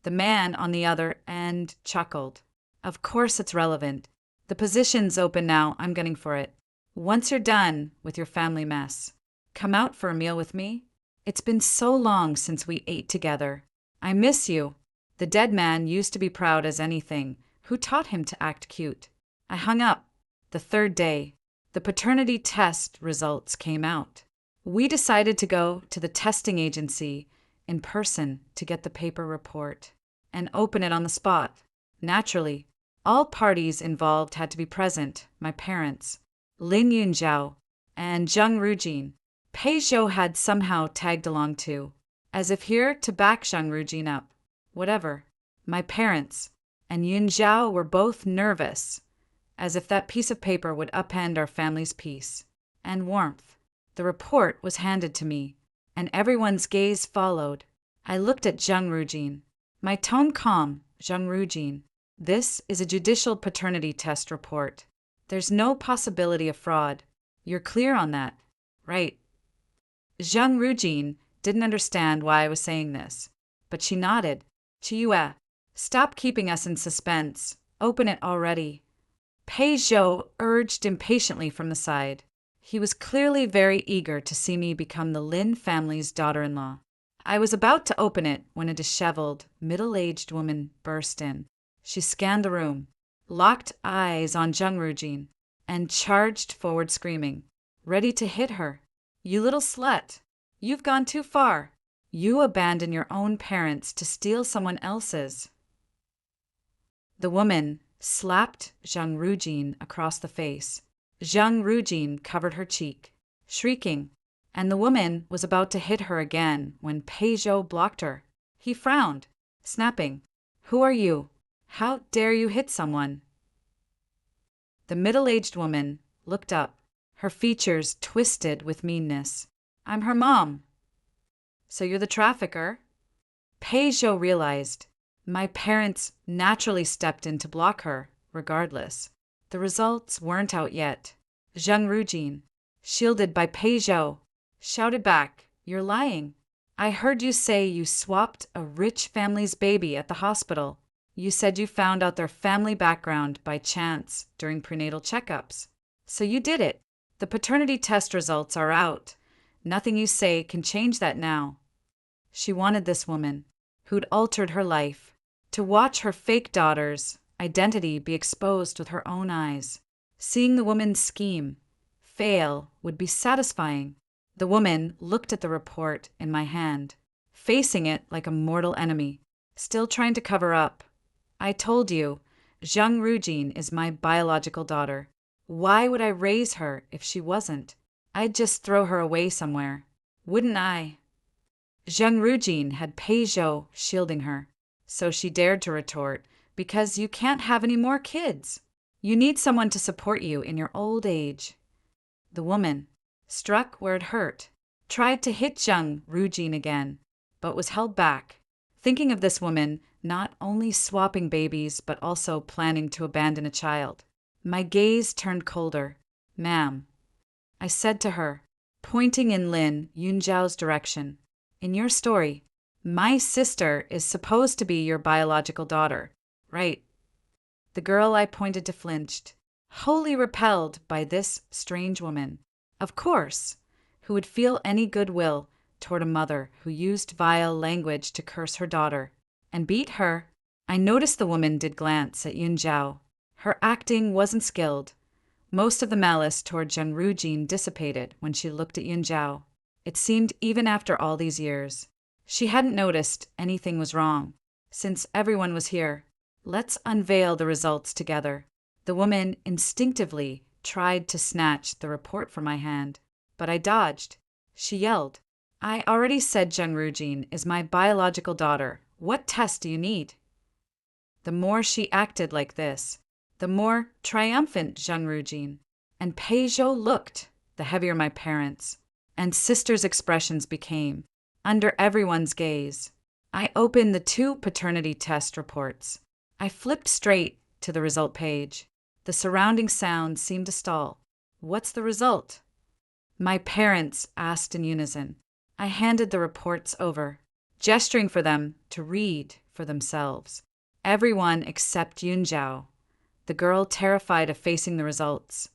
The man on the other end chuckled. Of course it's relevant. The position's open now, I'm gunning for it. Once you're done with your family mess, come out for a meal with me? It's been so long since we ate together. I miss you. The dead man used to be proud as anything. Who taught him to act cute? I hung up. The third day, the paternity test results came out. We decided to go to the testing agency in person to get the paper report and open it on the spot. Naturally, all parties involved had to be present, my parents, Lin Yunjiao, and Zhang Rujin. Peugeot had somehow tagged along too, as if here to back Zhang Rujin up. Whatever. My parents and Yunjiao were both nervous, as if that piece of paper would upend our family's peace and warmth. The report was handed to me, and everyone's gaze followed. I looked at Zhang Rujin. My tone calm. Zhang Rujin, this is a judicial paternity test report. There's no possibility of fraud. You're clear on that, right? Zhang Rujin didn't understand why I was saying this, but she nodded. Chiue, stop keeping us in suspense. Open it already. Peugeot urged impatiently from the side. He was clearly very eager to see me become the Lin family's daughter-in-law. I was about to open it when a disheveled, middle-aged woman burst in. She scanned the room, locked eyes on Zhang Rujin, and charged forward screaming, ready to hit her. You little slut! You've gone too far. You abandon your own parents to steal someone else's. The woman slapped Zhang Rujin across the face. Zhang Rujin covered her cheek, shrieking, and the woman was about to hit her again when Peugeot blocked her. He frowned, snapping, Who are you? How dare you hit someone? The middle-aged woman looked up, her features twisted with meanness. I'm her mom. So you're the trafficker? Pei Zhou realized. My parents naturally stepped in to block her, regardless. The results weren't out yet. Zhang Rujin, shielded by Pei Zhou, shouted back, "You're lying. I heard you say you swapped a rich family's baby at the hospital. You said you found out their family background by chance during prenatal checkups. So you did it. The paternity test results are out. Nothing you say can change that now." She wanted this woman, who'd altered her life, to watch her fake daughter's identity be exposed with her own eyes. Seeing the woman's scheme fail would be satisfying. The woman looked at the report in my hand, facing it like a mortal enemy, still trying to cover up. "I told you, Zhang Rujin is my biological daughter. Why would I raise her if she wasn't? I'd just throw her away somewhere, wouldn't I?" Zhang Rujin had Pei Zhou shielding her, so she dared to retort, "Because you can't have any more kids. You need someone to support you in your old age." The woman, struck where it hurt, tried to hit Zhang Rujin again, but was held back, thinking of this woman not only swapping babies but also planning to abandon a child. My gaze turned colder. "Ma'am," I said to her, pointing in Lin Yunjiao's direction, "in your story, my sister is supposed to be your biological daughter, right?" The girl I pointed to flinched, wholly repelled by this strange woman. Of course, who would feel any goodwill toward a mother who used vile language to curse her daughter and beat her? I noticed the woman did glance at Yunjiao. Her acting wasn't skilled. Most of the malice toward Zhang Rujin dissipated when she looked at Yunjiao. It seemed even after all these years, she hadn't noticed anything was wrong. Since everyone was here, let's unveil the results together. The woman instinctively tried to snatch the report from my hand, but I dodged. She yelled, "I already said Zhang Rujin is my biological daughter. What test do you need?" The more she acted like this, the more triumphant Zhang Rujin and Pei Zhou looked, the heavier my parents and sister's expressions became, under everyone's gaze. I opened the 2 paternity test reports. I flipped straight to the result page. The surrounding sound seemed to stall. "What's the result?" my parents asked in unison. I handed the reports over, gesturing for them to read for themselves. Everyone except Yunjiao, the girl terrified of facing the results,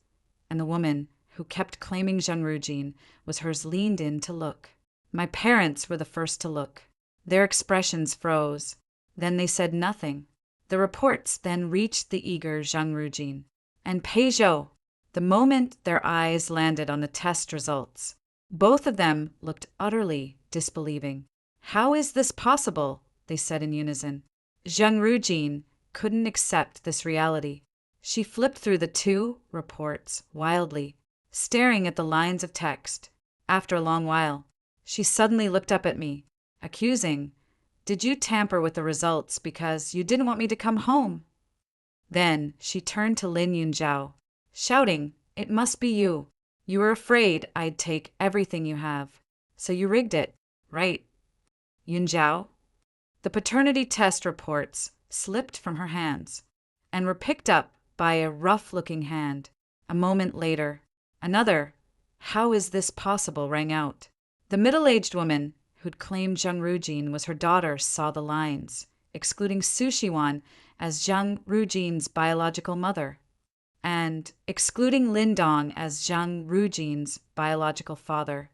and the woman who kept claiming Zhang Rujin was hers, leaned in to look. My parents were the first to look. Their expressions froze. Then they said nothing. The reports then reached the eager Zhang Rujin and Pei Zhou. The moment their eyes landed on the test results, both of them looked utterly disbelieving. "How is this possible?" they said in unison. Zhang Rujin couldn't accept this reality. She flipped through the 2 reports wildly, staring at the lines of text. After a long while, she suddenly looked up at me, accusing, "Did you tamper with the results because you didn't want me to come home?" Then she turned to Lin Yunjiao, shouting, "It must be you. You were afraid I'd take everything you have, so you rigged it, right?" Yunjiao? The paternity test reports slipped from her hands and were picked up by a rough-looking hand. A moment later, another "How is this possible?" rang out. The middle-aged woman who'd claimed Zhang Rujin was her daughter saw the lines, excluding Su Shiwan as Zhang Rujin's biological mother, and excluding Lin Dong as Zhang Rujin's biological father,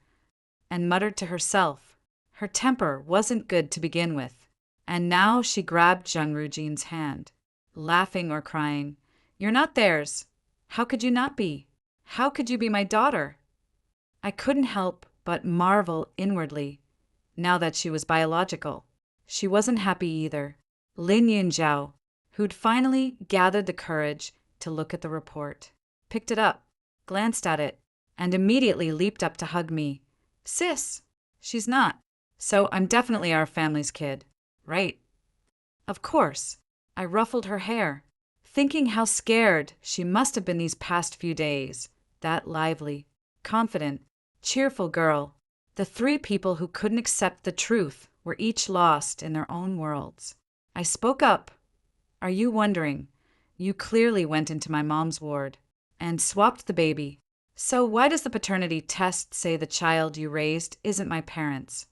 and muttered to herself. Her temper wasn't good to begin with, and now she grabbed Zhang Rujin's hand, laughing or crying. "You're not theirs. How could you not be? How could you be my daughter?" I couldn't help but marvel inwardly, now that she was biological. She wasn't happy either. Lin Yunjiao, who'd finally gathered the courage to look at the report, picked it up, glanced at it, and immediately leaped up to hug me. "Sis, she's not. So I'm definitely our family's kid, right?" Of course. I ruffled her hair, thinking how scared she must have been these past few days. That lively, confident, cheerful girl The three people who couldn't accept the truth were each lost in their own worlds. I spoke up. Are you wondering? You clearly went into my mom's ward and swapped the baby. So why does the paternity test say the child you raised isn't my parents?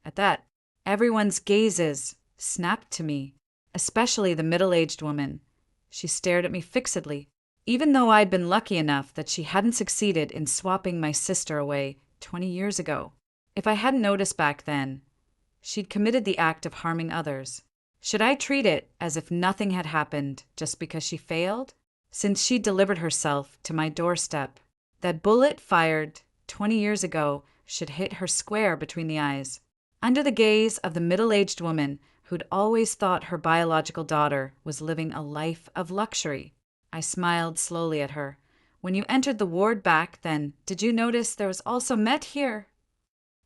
At that, everyone's gazes snapped to me, especially the middle-aged woman. She stared at me fixedly, even though I'd been lucky enough that she hadn't succeeded in swapping my sister away 20 years ago. If I hadn't noticed back then, she'd committed the act of harming others. Should I treat it as if nothing had happened just because she failed? Since she delivered herself to my doorstep, that bullet fired 20 years ago should hit her square between the eyes. Under the gaze of the middle-aged woman who'd always thought her biological daughter was living a life of luxury, I smiled slowly at her. When you entered the ward back then, did you notice there was also Met here?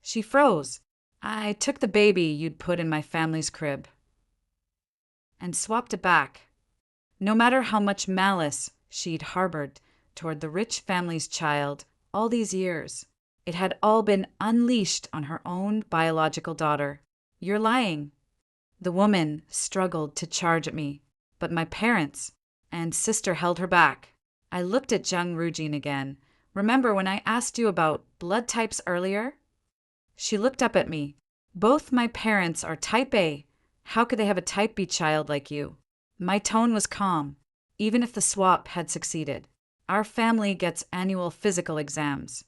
She froze. I took the baby you'd put in my family's crib and swapped it back. No matter how much malice she'd harbored toward the rich family's child all these years, it had all been unleashed on her own biological daughter. You're lying. The woman struggled to charge at me, but my parents and sister held her back. I looked at Zhang Rujin again. Remember when I asked you about blood types earlier? She looked up at me. Both my parents are type A. How could they have a type B child like you? My tone was calm, even if the swap had succeeded. Our family gets annual physical exams.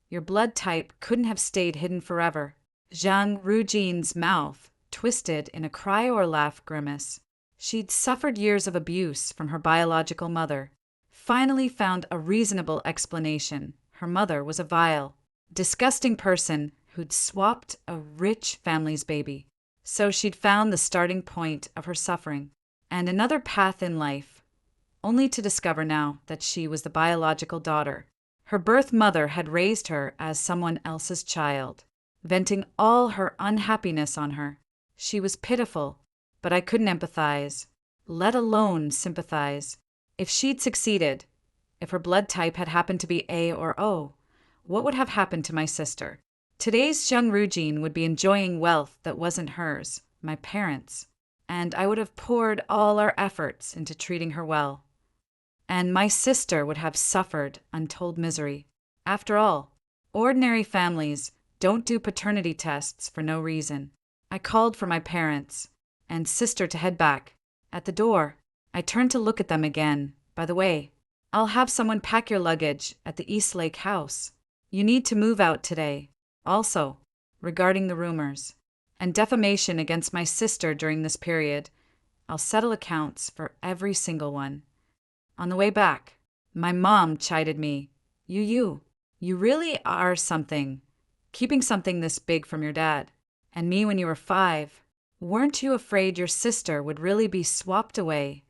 Your blood type couldn't have stayed hidden forever. Zhang Rujin's mouth twisted in a cry or laugh grimace. She'd suffered years of abuse from her biological mother. Finally found a reasonable explanation. Her mother was a vile, disgusting person who'd swapped a rich family's baby. So she'd found the starting point of her suffering and another path in life, only to discover now that she was the biological daughter. Her birth mother had raised her as someone else's child, venting all her unhappiness on her. She was pitiful, but I couldn't empathize, let alone sympathize. If she'd succeeded, if her blood type had happened to be A or O, what would have happened to my sister? Today's Zhang Rujin would be enjoying wealth that wasn't hers, my parents', and I would have poured all our efforts into treating her well. And my sister would have suffered untold misery. After all, ordinary families don't do paternity tests for no reason. I called for my parents and sister to head back. At the door, I turned to look at them again. By the way, I'll have someone pack your luggage at the Eastlake house. You need to move out today. Also, regarding the rumors and defamation against my sister during this period, I'll settle accounts for every single one. On the way back, my mom chided me. You really are something, keeping something this big from your dad. And me when you were 5. Weren't you afraid your sister would really be swapped away?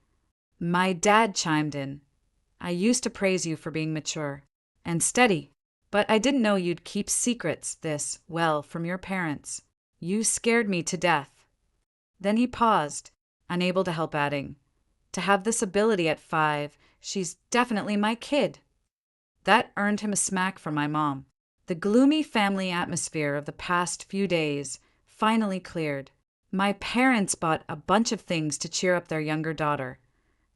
My dad chimed in. I used to praise you for being mature and steady, but I didn't know you'd keep secrets this well from your parents. You scared me to death. Then he paused, unable to help adding, to have this ability at 5, she's definitely my kid. That earned him a smack from my mom. The gloomy family atmosphere of the past few days finally cleared. My parents bought a bunch of things to cheer up their younger daughter.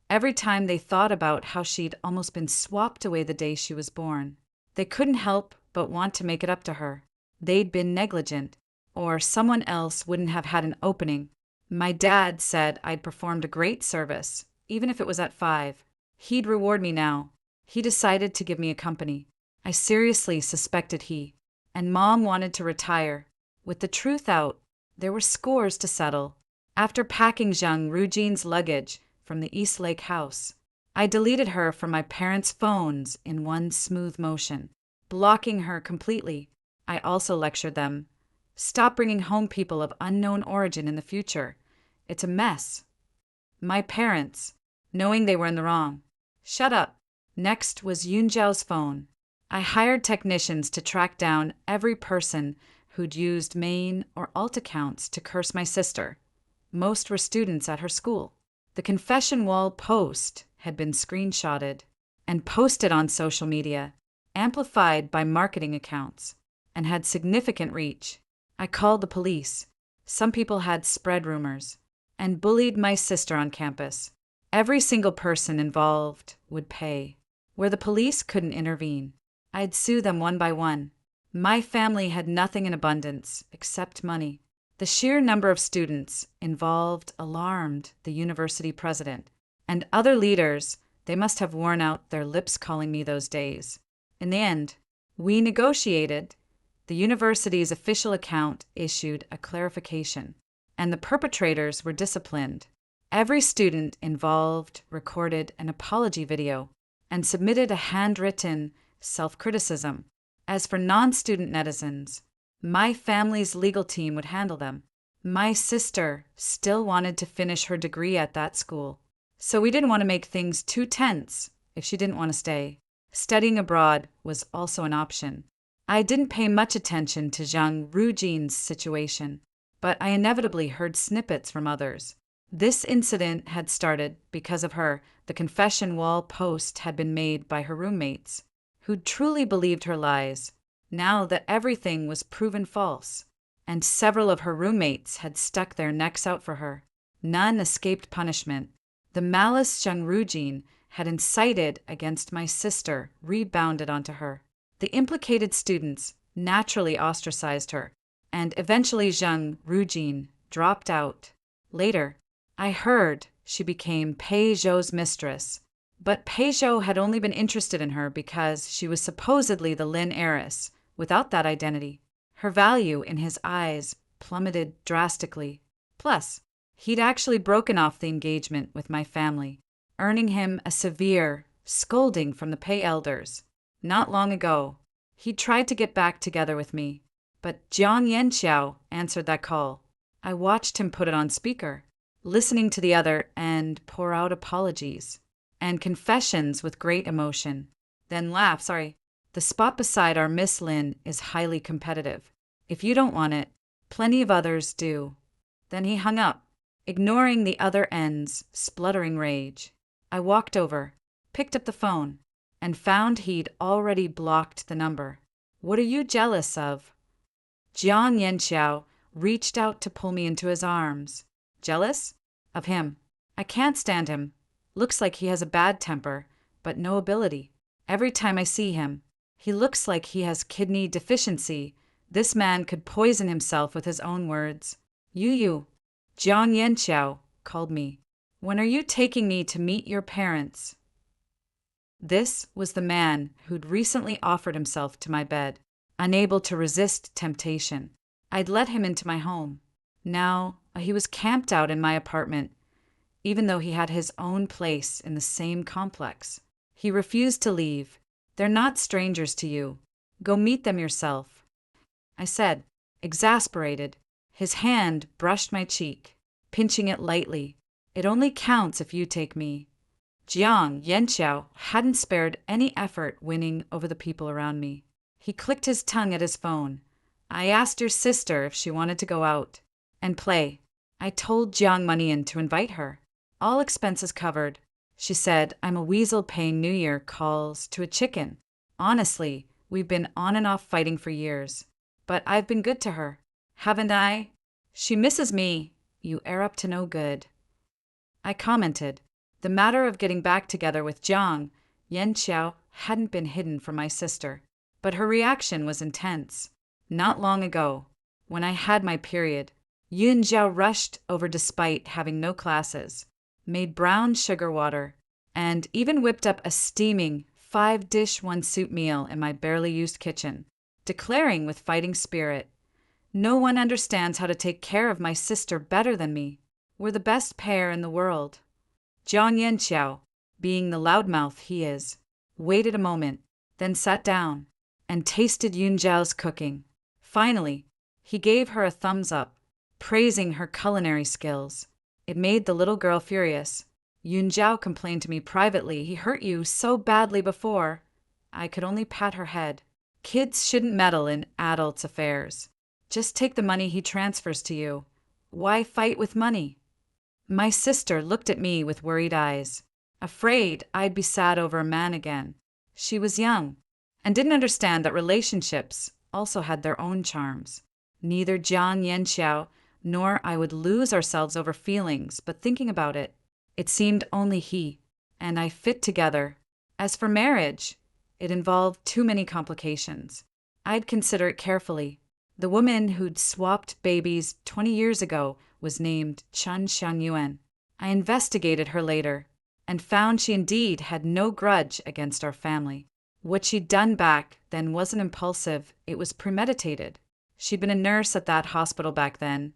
Every time they thought about how she'd almost been swapped away the day she was born, they couldn't help but want to make it up to her. They'd been negligent, or someone else wouldn't have had an opening. My dad said I'd performed a great service, even if it was at 5. He'd reward me now. He decided to give me a company. I seriously suspected he and Mom wanted to retire. With the truth out, there were scores to settle. After packing Zhang Rujin's luggage from the Eastlake house, I deleted her from my parents' phones in one smooth motion, blocking her completely. I also lectured them. Stop bringing home people of unknown origin in the future. It's a mess. My parents, knowing they were in the wrong, shut up. Next was Yunjiao's phone. I hired technicians to track down every person who'd used main or alt accounts to curse my sister. Most were students at her school. The confession wall post had been screenshotted and posted on social media, amplified by marketing accounts. and had significant reach. I called the police. Some people had spread rumors and bullied my sister on campus. Every single person involved would pay. Where the police couldn't intervene, I'd sue them one by one. My family had nothing in abundance except money. The sheer number of students involved alarmed the university president and other leaders. They must have worn out their lips calling me those days. In the end, we negotiated. The university's official account issued a clarification, and the perpetrators were disciplined. Every student involved recorded an apology video and submitted a handwritten self-criticism. As for non-student netizens, my family's legal team would handle them. My sister still wanted to finish her degree at that school, so we didn't want to make things too tense if she didn't want to stay. Studying abroad was also an option. I didn't pay much attention to Zhang Rujin's situation, but I inevitably heard snippets from others. This incident had started because of her. The confession wall post had been made by her roommates, who truly believed her lies, now that everything was proven false, and several of her roommates had stuck their necks out for her. None escaped punishment. The malice Zhang Rujin had incited against my sister rebounded onto her. The implicated students naturally ostracized her, and eventually Zhang Rujin dropped out. Later, I heard she became Pei Zhou's mistress, but Pei Zhou had only been interested in her because she was supposedly the Lin heiress. Without that identity, her value in his eyes plummeted drastically. Plus, he'd actually broken off the engagement with my family, earning him a severe scolding from the Pei elders. Not long ago, he tried to get back together with me, but Jiang Yanxiao answered that call. I watched him put it on speaker, listening to the other and pour out apologies and confessions with great emotion. Then laugh. The spot beside our Miss Lin is highly competitive. If you don't want it, plenty of others do. Then he hung up, ignoring the other end's spluttering rage. I walked over, picked up the phone, and found he'd already blocked the number. What are you jealous of? Jiang Yanxiao reached out to pull me into his arms. Jealous? Of him. I can't stand him. Looks like he has a bad temper, but no ability. Every time I see him, he looks like he has kidney deficiency. This man could poison himself with his own words. You, Jiang Yanxiao, called me. When are you taking me to meet your parents? This was the man who'd recently offered himself to my bed, unable to resist temptation. I'd let him into my home. Now, he was camped out in my apartment, even though he had his own place in the same complex. He refused to leave. They're not strangers to you. Go meet them yourself, I said, exasperated. His hand brushed my cheek, pinching it lightly. It only counts if you take me. Jiang Yanxiao hadn't spared any effort winning over the people around me. He clicked his tongue at his phone. I asked your sister if she wanted to go out and play. I told Jiang Monyan to invite her. All expenses covered. She said, I'm a weasel paying New Year calls to a chicken. Honestly, we've been on and off fighting for years. But I've been good to her, haven't I? She misses me. You are up to no good. I commented. The matter of getting back together with Jiang Yanxiao hadn't been hidden from my sister, but her reaction was intense. Not long ago, when I had my period, Yun Zhao rushed over despite having no classes, made brown sugar water, and even whipped up a steaming 5-dish 1-soup meal in my barely used kitchen, declaring with fighting spirit, no one understands how to take care of my sister better than me. We're the best pair in the world. Jiang Yanxiao, being the loudmouth he is, waited a moment, then sat down and tasted Yun Zhao's cooking. Finally, he gave her a thumbs up, praising her culinary skills. It made the little girl furious. Yun Zhao complained to me privately, he hurt you so badly before. I could only pat her head. Kids shouldn't meddle in adults' affairs. Just take the money he transfers to you. Why fight with money? My sister looked at me with worried eyes, afraid I'd be sad over a man again. She was young and didn't understand that relationships also had their own charms. Neither Jiang Yanxiao nor I would lose ourselves over feelings, but thinking about it, it seemed only he and I fit together. As for marriage, it involved too many complications. I'd consider it carefully. The woman who'd swapped babies 20 years ago was named Chen Xiangyuan. I investigated her later and found she indeed had no grudge against our family. What she'd done back then wasn't impulsive, it was premeditated. She'd been a nurse at that hospital back then.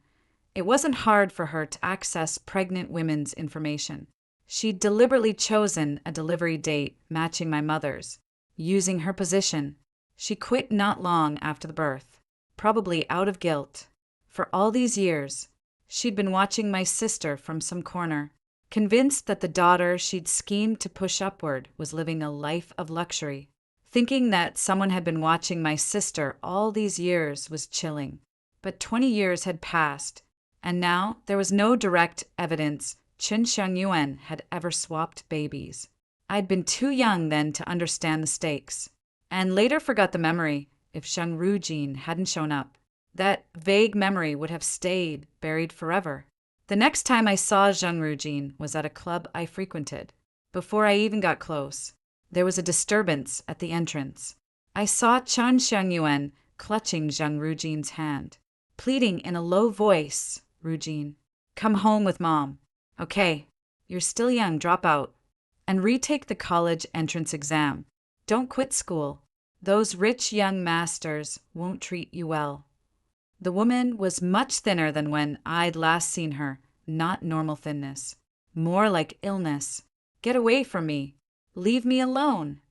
It wasn't hard for her to access pregnant women's information. She'd deliberately chosen a delivery date matching my mother's. Using her position, she quit not long after the birth, probably out of guilt. For all these years, she'd been watching my sister from some corner, convinced that the daughter she'd schemed to push upward was living a life of luxury. Thinking that someone had been watching my sister all these years was chilling. But 20 years had passed, and now there was no direct evidence Chen Xiangyuan had ever swapped babies. I'd been too young then to understand the stakes, and later forgot the memory if Zheng Rujin hadn't shown up. That vague memory would have stayed buried forever. The next time I saw Zheng Rujin was at a club I frequented. Before I even got close, there was a disturbance at the entrance. I saw Chen Xiangyuan clutching Zheng Rujin's hand, pleading in a low voice, "Rujin, come home with Mom. Okay, you're still young, drop out. And retake the college entrance exam. Don't quit school. Those rich young masters won't treat you well." The woman was much thinner than when I'd last seen her, not normal thinness. More like illness. "Get away from me. Leave me alone."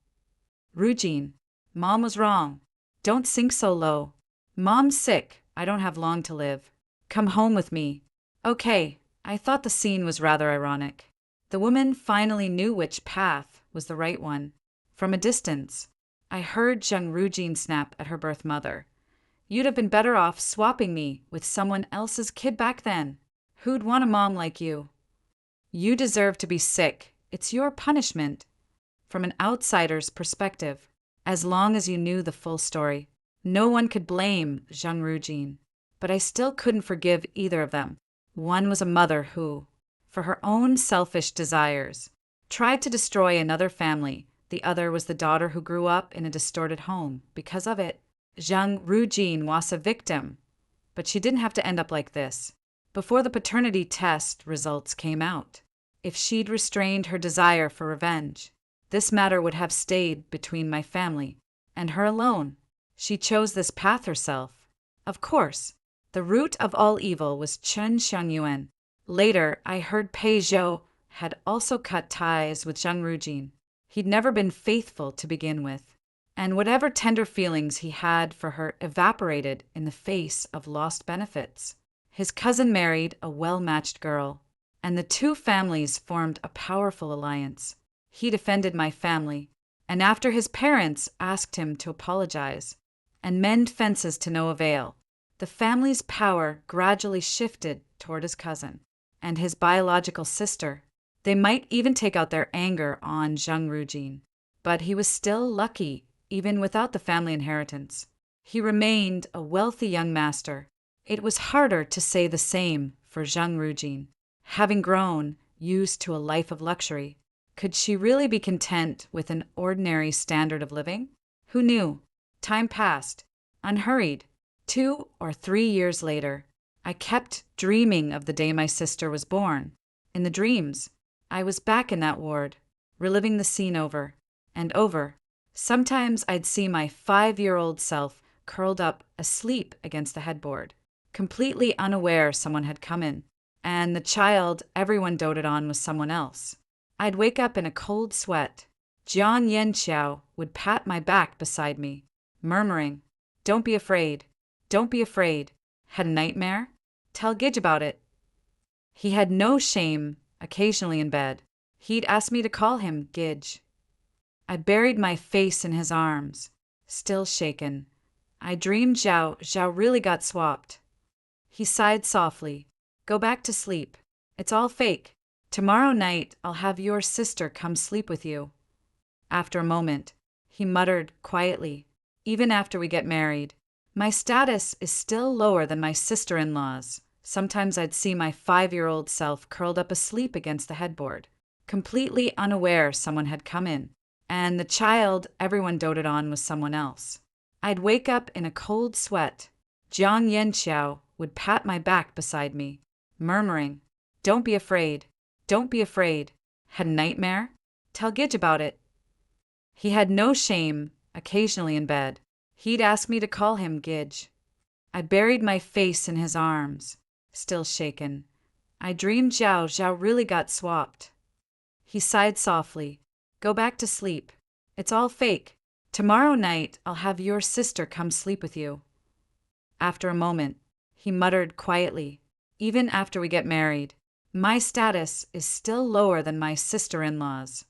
"Rujin, Mom was wrong. Don't sink so low. Mom's sick. I don't have long to live. Come home with me." Okay, I thought the scene was rather ironic. The woman finally knew which path was the right one. From a distance, I heard Zheng Rujin snap at her birth mother. "You'd have been better off swapping me with someone else's kid back then. Who'd want a mom like you? You deserve to be sick. It's your punishment." From an outsider's perspective, as long as you knew the full story, no one could blame Zheng Rujin. But I still couldn't forgive either of them. One was a mother who, for her own selfish desires, tried to destroy another family. The other was the daughter who grew up in a distorted home. Because of it, Zheng Rujin was a victim. But she didn't have to end up like this. Before the paternity test results came out, if she'd restrained her desire for revenge, this matter would have stayed between my family and her alone. She chose this path herself. Of course, the root of all evil was Chen Xiangyuan. Later, I heard Pei Zhou had also cut ties with Zheng Rujin. He'd never been faithful to begin with, and whatever tender feelings he had for her evaporated in the face of lost benefits. His cousin married a well-matched girl, and the two families formed a powerful alliance. He defended my family, and after his parents asked him to apologize and mend fences to no avail, the family's power gradually shifted toward his cousin and his biological sister. They might even take out their anger on Zheng Rujin, but he was still lucky even without the family inheritance. He remained a wealthy young master. It was harder to say the same for Zheng Rujin. Having grown used to a life of luxury, could she really be content with an ordinary standard of living? Who knew? Time passed, unhurried. 2 or 3 years later, I kept dreaming of the day my sister was born. In the dreams, I was back in that ward, reliving the scene over and over. Sometimes I'd see my 5-year-old self curled up asleep against the headboard, completely unaware someone had come in, and the child everyone doted on was someone else. I'd wake up in a cold sweat. Jiang Yanxiao would pat my back beside me, murmuring, "Don't be afraid. Don't be afraid. Had a nightmare? Tell Gidge about it." He had no shame, occasionally in bed. He'd ask me to call him Gidge. I buried my face in his arms, still shaken. I dreamed Zhao really got swapped. He sighed softly. "Go back to sleep. It's all fake. Tomorrow night I'll have your sister come sleep with you." After a moment, he muttered quietly, "Even after we get married, My status is still lower than my sister-in-law's. Sometimes I'd see my 5-year-old self curled up asleep against the headboard, completely unaware someone had come in, and the child everyone doted on was someone else. I'd wake up in a cold sweat. Jiang Yanqiao would pat my back beside me, murmuring, "Don't be afraid, don't be afraid. Had a nightmare? Tell Gidge about it." He had no shame, occasionally in bed. He'd ask me to call him Gidge. I buried my face in his arms, still shaken. I dreamed Zhao really got swapped. He sighed softly. "Go back to sleep. It's all fake. Tomorrow night I'll have your sister come sleep with you." After a moment, he muttered quietly, "Even after we get married, my status is still lower than my sister-in-law's."